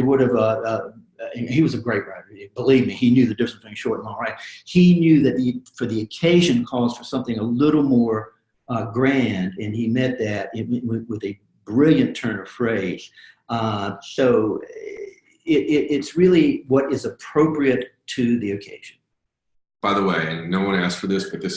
He was a great writer. Believe me, he knew the difference between short and long writing. He knew that for the occasion calls for something a little more grand, and he met that with a brilliant turn of phrase. So it's really what is appropriate to the occasion. By the way, and no one asked for this, but it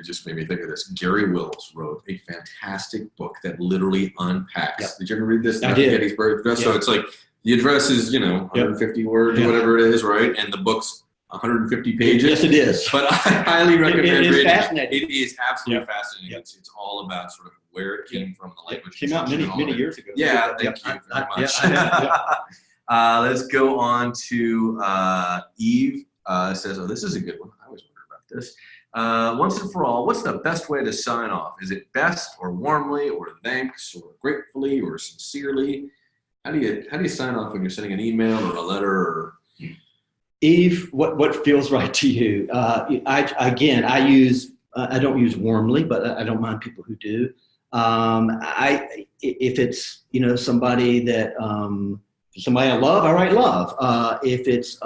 just made me think of this. Gary Wills wrote a fantastic book that literally unpacks. Yep. Did you ever read this? I did. Gettysburg Address. Yep. So it's like the address is, 150 words or whatever it is, right? And the book's 150 pages. Yes, it is. But I highly recommend reading it. It is fascinating. It is absolutely fascinating. Yep. It's all about sort of where it came from, the language. It came out many years ago. Yeah, thank you very much. Let's go on to Eve. Says, this is a good one. I always wonder about this. Once and for all, what's the best way to sign off? Is it best or warmly or thanks or gratefully or sincerely? How do you sign off when you're sending an email or a letter? Or... Eve, what feels right to you? I don't use warmly, but I don't mind people who do. If it's somebody that somebody I love, I write love. If it's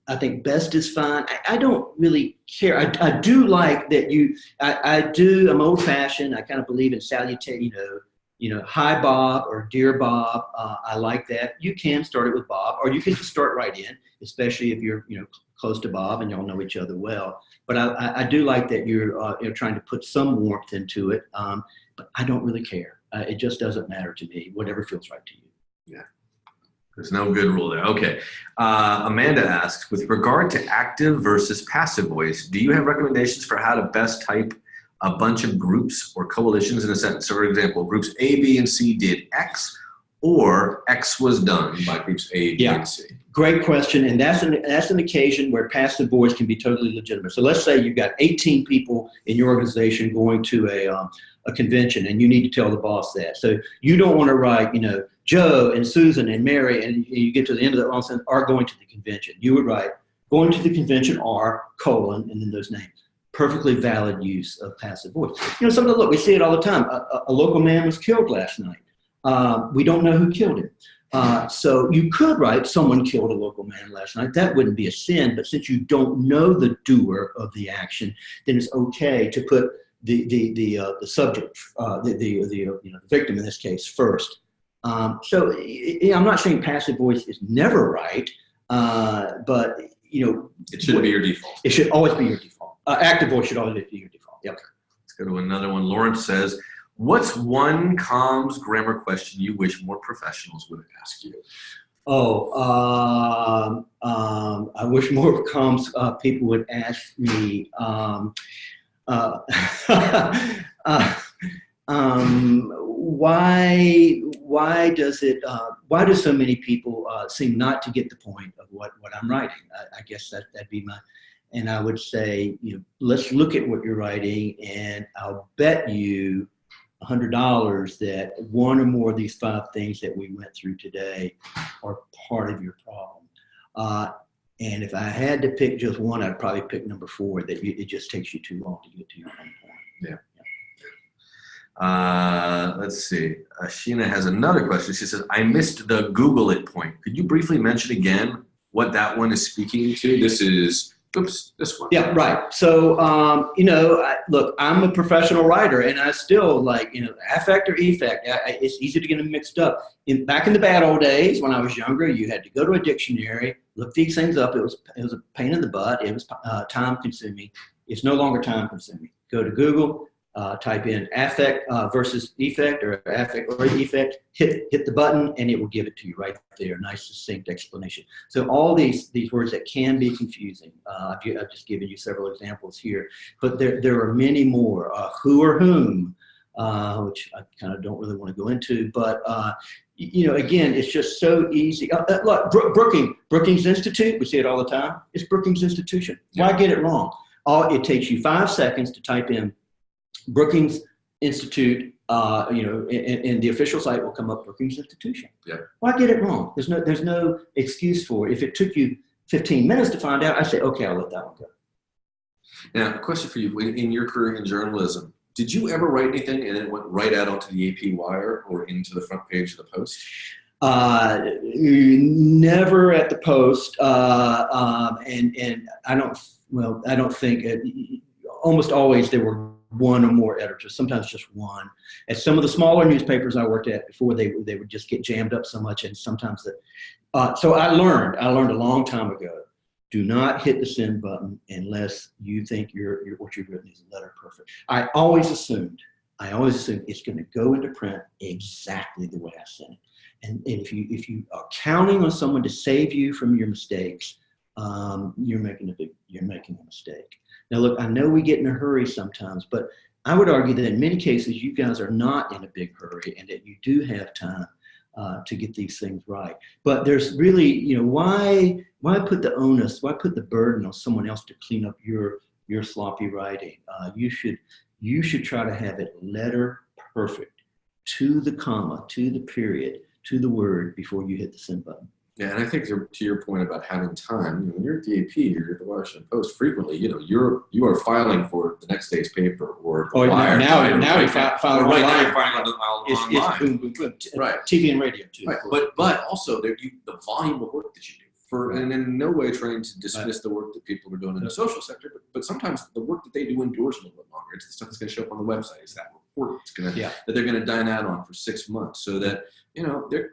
I think best is fine. I don't really care. I do like that I'm old fashioned. I kind of believe in salutation, hi Bob or dear Bob. I like that. You can start it with Bob, or you can just start right in, especially if you're, close to Bob and y'all know each other well. But I do like that you're trying to put some warmth into it. But I don't really care. It just doesn't matter to me, whatever feels right to you. Yeah. There's no good rule there. Okay. Amanda asks, with regard to active versus passive voice, do you have recommendations for how to best type a bunch of groups or coalitions in a sentence? So, for example, groups A, B, and C did X, or X was done by groups A, B, and C. Great question, and that's an occasion where passive voice can be totally legitimate. So let's say you've got 18 people in your organization going to a convention, and you need to tell the boss that. So you don't want to write, Joe and Susan and Mary, and you get to the end of that long sentence, are going to the convention. You would write, going to the convention are, colon, and then those names. Perfectly valid use of passive voice. Something, look, we see it all the time. A local man was killed last night. We don't know who killed him. So you could write, someone killed a local man last night. That wouldn't be a sin, but since you don't know the doer of the action, then it's okay to put the subject, the victim in this case, first. So I'm not saying passive voice is never right, but it should be your default. It should always be your default. Active voice should always be your default. Yep. Let's go to another one. Lawrence says, what's one comms grammar question you wish more professionals would ask you? I wish more comms people would ask me. Why do so many people seem not to get the point of what I'm writing? I guess that'd be my. And I would say, let's look at what you're writing, and I'll bet you $100 that one or more of these 5 things that we went through today are part of your problem. And if I had to pick just one, I'd probably pick number 4, that it just takes you too long to get to your own point. Yeah. Let's see. Sheena has another question. She says, I missed the Google it point. Could you briefly mention again what that one is speaking to? This one. Yeah, right. So, look, I'm a professional writer, and I still affect or effect. It's easy to get them mixed up. Back in the bad old days, when I was younger, you had to go to a dictionary, look these things up. It was a pain in the butt. It was time consuming. It's no longer time consuming. Go to Google, type in affect versus effect, or affect or effect, hit the button, and it will give it to you right there. Nice, succinct explanation. So all these words that can be confusing, I've just given you several examples here, but there are many more. Who or whom, which I kind of don't really want to go into, but again, it's just so easy. Look, Brookings Institute, we see it all the time. It's Brookings Institution. Why get it wrong? It takes you 5 seconds to type in Brookings Institute, and the official site will come up Brookings Institution. Yeah. Why get it wrong? There's no excuse for it. If it took you 15 minutes to find out, I say, okay, I'll let that one go. Now, a question for you. In your career in journalism, did you ever write anything and it went right out onto the AP Wire or into the front page of the Post? Never at the Post, and I don't think almost always there were one or more editors, sometimes just one. At some of the smaller newspapers I worked at before, they would just get jammed up so much, and sometimes so I learned a long time ago, do not hit the send button unless you think what you've written is letter perfect. I always assumed it's going to go into print exactly the way I sent it. And if you are counting on someone to save you from your mistakes, you're making a mistake. Now, look, I know we get in a hurry sometimes, but I would argue that in many cases, you guys are not in a big hurry, and that you do have time to get these things right. But there's really, why put the onus, why put the burden on someone else to clean up your sloppy writing? You should try to have it letter perfect, to the comma, to the period, to the word, before you hit the send button. Yeah, and I think to your point about having time, when you're at the AP or you're at the Washington Post, frequently, you are filing for the next day's paper or the Wire. Now you're filing right online. now you're filing online. It's boom, boom, boom. Right. TV and radio too. Right. But also the volume of work that you do. And in no way trying to dismiss the work that people are doing in the social sector, but sometimes the work that they do endures a little bit longer. It's the stuff that's going to show up on the website. It's that report that they're going to dine out on for 6 months, so that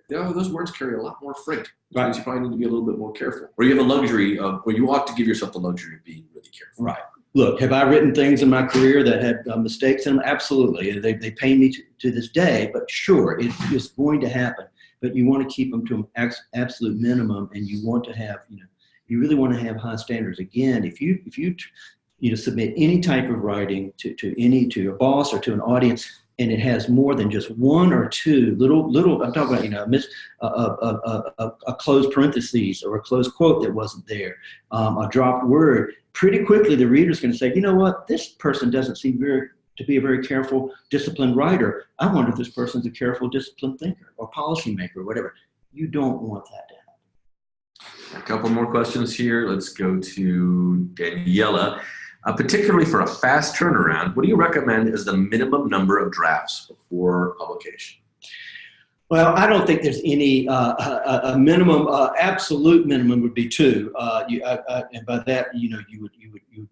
those words carry a lot more freight. Right. Means you probably need to be a little bit more careful, or you have a luxury of, or you ought to give yourself the luxury of being really careful. Right. Look, have I written things in my career that had mistakes in them? Absolutely. They pain me to this day, but sure, it's going to happen. But you want to keep them to an absolute minimum, and you want to have, you really want to have high standards. Again, if you submit any type of writing to your boss or to an audience, and it has more than just one or two little I'm talking about, a closed parentheses or a closed quote that wasn't there, a dropped word, pretty quickly the reader's going to say, you know what, this person doesn't seem to be a very careful, disciplined writer. I wonder if this person's a careful, disciplined thinker or policymaker or whatever. You don't want that to happen. A couple more questions here. Let's go to Daniela. Particularly for a fast turnaround, what do you recommend is the minimum number of drafts before publication? Well, I don't think there's any a minimum. Absolute minimum would be 2, and by that, you would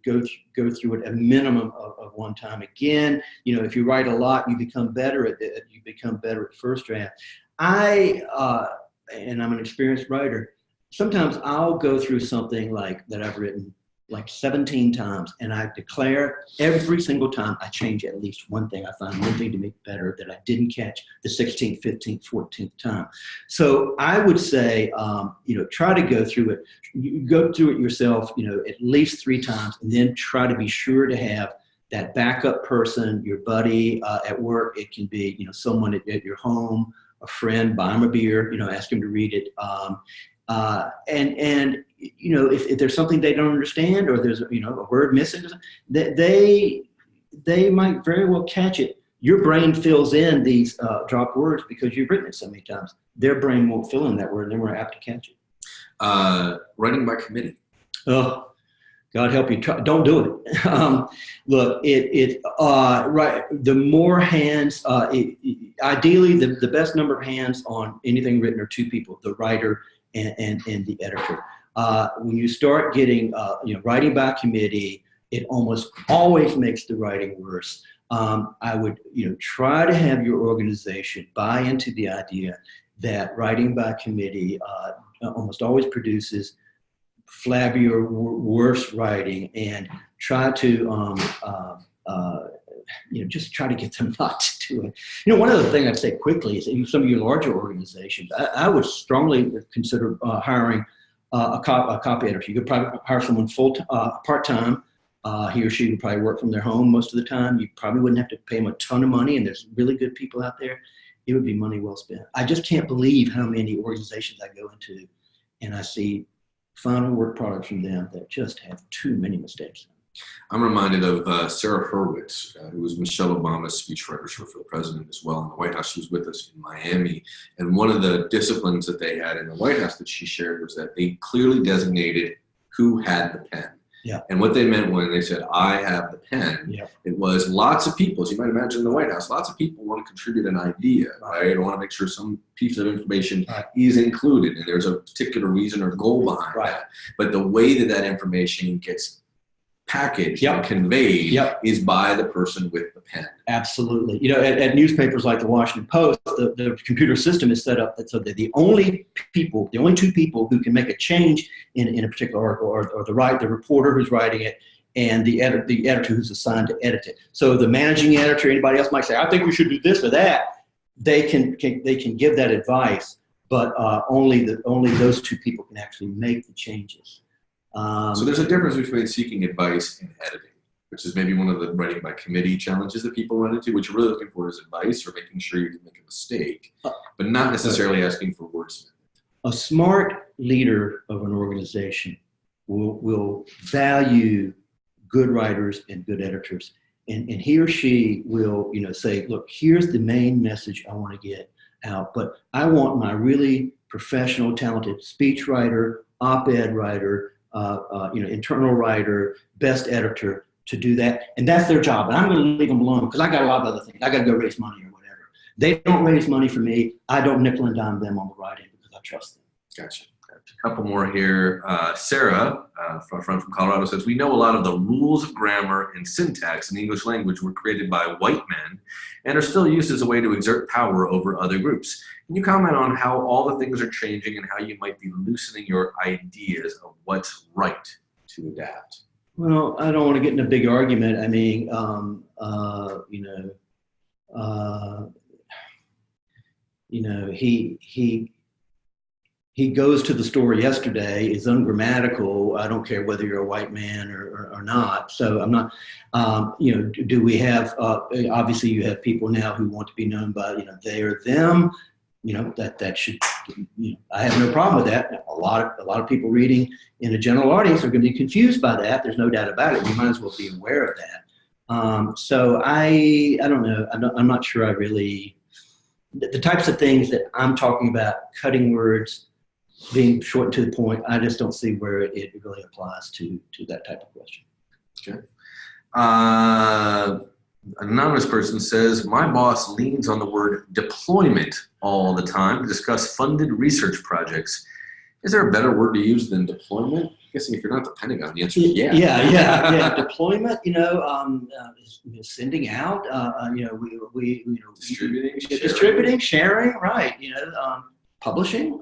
go through it a minimum of 1 time. Again, if you write a lot, you become better at it. You become better at first draft. And I'm an experienced writer. Sometimes I'll go through something like that I've written like 17 times, and I declare every single time I change at least one thing. I find one thing to make better that I didn't catch the 16th, 15th, 14th time. So I would say, try to go through it. You go through it yourself, at least 3 times, and then try to be sure to have that backup person, your buddy at work. It can be, someone at your home, a friend, buy them a beer, ask them to read it. If there's something they don't understand, or there's a word missing, they might very well catch it. Your brain fills in these dropped words because you've written it so many times. Their brain won't fill in that word, and they're more apt to catch it. Writing by committee. Oh, God help you! Don't do it. Look, right. The more hands, ideally, the best number of hands on anything written are 2 people: the writer and the editor. When you start getting, writing by committee, it almost always makes the writing worse. I would, try to have your organization buy into the idea that writing by committee almost always produces flabbier, worse writing, and try to, just try to get them not to do it. One other thing I'd say quickly is in some of your larger organizations, I would strongly consider hiring a copy editor. You could probably hire someone part-time. He or she would probably work from their home most of the time. You probably wouldn't have to pay them a ton of money, and there's really good people out there. It would be money well spent. I just can't believe how many organizations I go into and I see final work products from them that just have too many mistakes. I'm reminded of Sarah Hurwitz, who was Michelle Obama's speechwriter for the president as well in the White House. She was with us in Miami. And one of the disciplines that they had in the White House that she shared was that they clearly designated who had the pen. Yeah. And what they meant when they said, I have the pen, it was lots of people, as you might imagine in the White House, lots of people want to contribute an idea, right? Or want to make sure some piece of information is included, and there's a particular reason or goal behind that. But the way that information gets packaged and conveyed is by the person with the pen. Absolutely. At newspapers like the Washington Post, the computer system is set up so that the only 2 people who can make a change in a particular article are the reporter who's writing it and the editor who's assigned to edit it. So the managing editor, anybody else might say, I think we should do this or that. They can give that advice, but only those 2 people can actually make the changes. So there's a difference between seeking advice and editing, which is maybe one of the writing by committee challenges that people run into. What you're really looking for is advice or making sure you didn't make a mistake, but not necessarily asking for wordsmithing. A smart leader of an organization will value good writers and good editors, and he or she will say, look, here's the main message I want to get out, but I want my really professional, talented speechwriter, op-ed writer, internal writer, best editor to do that. And that's their job. And I'm going to leave them alone because I got a lot of other things. I got to go raise money or whatever. They don't raise money for me. I don't nickel and dime them on the writing because I trust them. Gotcha. A couple more here. Sarah, from Colorado, says, we know a lot of the rules of grammar and syntax in the English language were created by white men and are still used as a way to exert power over other groups. Can you comment on how all the things are changing and how you might be loosening your ideas of what's right to adapt? Well, I don't want to get in a big argument. I mean, he goes to the store yesterday, is ungrammatical. I don't care whether you're a white man or not. So I'm not, do we have, obviously you have people now who want to be known by, they or them, that should, I have no problem with that. A lot of people reading in a general audience are going to be confused by that. There's no doubt about it. We might as well be aware of that. So I don't know. I'm not sure I really, the types of things that I'm talking about, cutting words, being short and to the point, I just don't see where it really applies to that type of question. Okay. An anonymous person says, my boss leans on the word deployment all the time to discuss funded research projects. Is there a better word to use than deployment? I'm guessing if you're not the Pentagon, the answer is yeah. Yeah. Deployment, sending out, distributing, sharing, right. Publishing,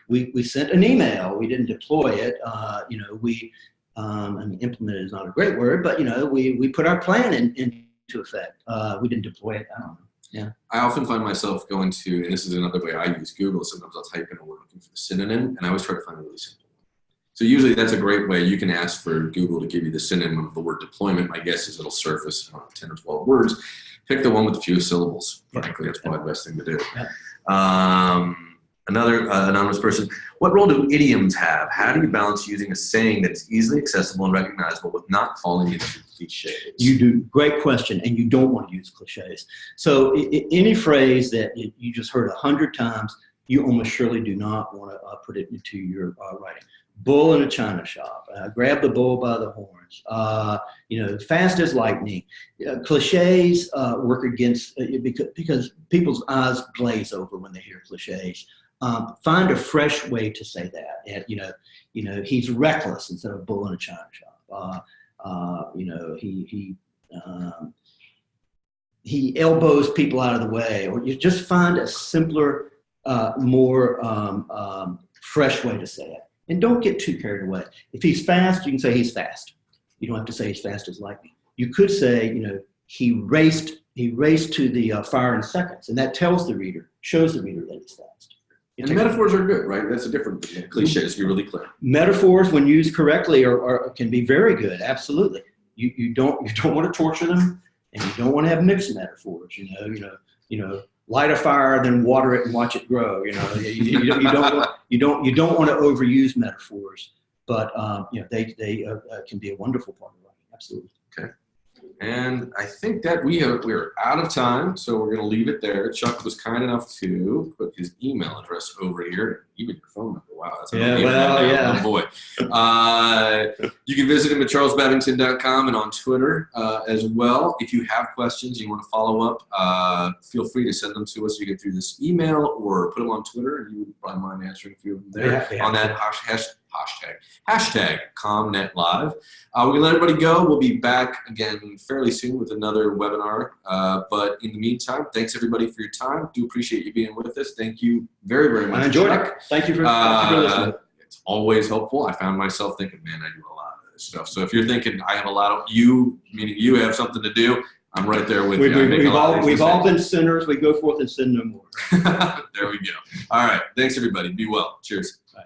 we sent an email. We didn't deploy it. Implement is not a great word, but we put our plan into effect. We didn't deploy it. I don't know. Yeah. I often find myself going to, and this is another way I use Google. Sometimes I'll type in a word looking for the synonym, and I always try to find a really simple one. So usually that's a great way. You can ask for Google to give you the synonym of the word deployment. My guess is it'll surface 10 or 12 words. Pick the one with the fewest syllables. Frankly, that's probably the best thing to do. Yeah. Another anonymous person, what role do idioms have? How do you balance using a saying that's easily accessible and recognizable with not falling into cliches? You do. Great question. And you don't want to use cliches. So any phrase that you just heard 100 times, you almost surely do not want to put it into your writing. Bull in a china shop. Grab the bull by the horns. Fast as lightning. Cliches work against because people's eyes glaze over when they hear cliches. Find a fresh way to say that. And, he's reckless instead of bull in a china shop. He elbows people out of the way, or you just find a simpler, more fresh way to say it. And don't get too carried away. If he's fast, you can say he's fast. You don't have to say he's fast as lightning. You could say, he raced to the fire in seconds, and that shows the reader that he's fast. And metaphors are good, right? That's a different cliche, to be really clear. Metaphors, when used correctly, can be very good. Absolutely. You don't want to torture them, and you don't want to have mixed metaphors. Light a fire, then water it and watch it grow. You don't want to overuse metaphors, but they can be a wonderful part of writing. Absolutely. Okay. And I think that we're out of time, so we're going to leave it there. Chuck was kind enough to put his email address over here, even your phone number. Wow, that's yeah. Oh boy. You can visit him at charlesbabington.com and on Twitter as well. If you have questions, you want to follow up, feel free to send them to us either through this email or put them on Twitter, and you would probably mind answering a few of them there on that hashtag CommNetLive. We're going to let everybody go. We'll be back again fairly soon with another webinar. But in the meantime, thanks everybody for your time. Do appreciate you being with us. Thank you very, very much. I enjoyed it. Thank you for listening. It's always helpful. I found myself thinking, man, I do a lot of this stuff. So if you're thinking I have a lot of you, meaning you have something to do, I'm right there with you. We've all been sinners. We go forth and sin no more. There we go. All right. Thanks, everybody. Be well. Cheers. Bye.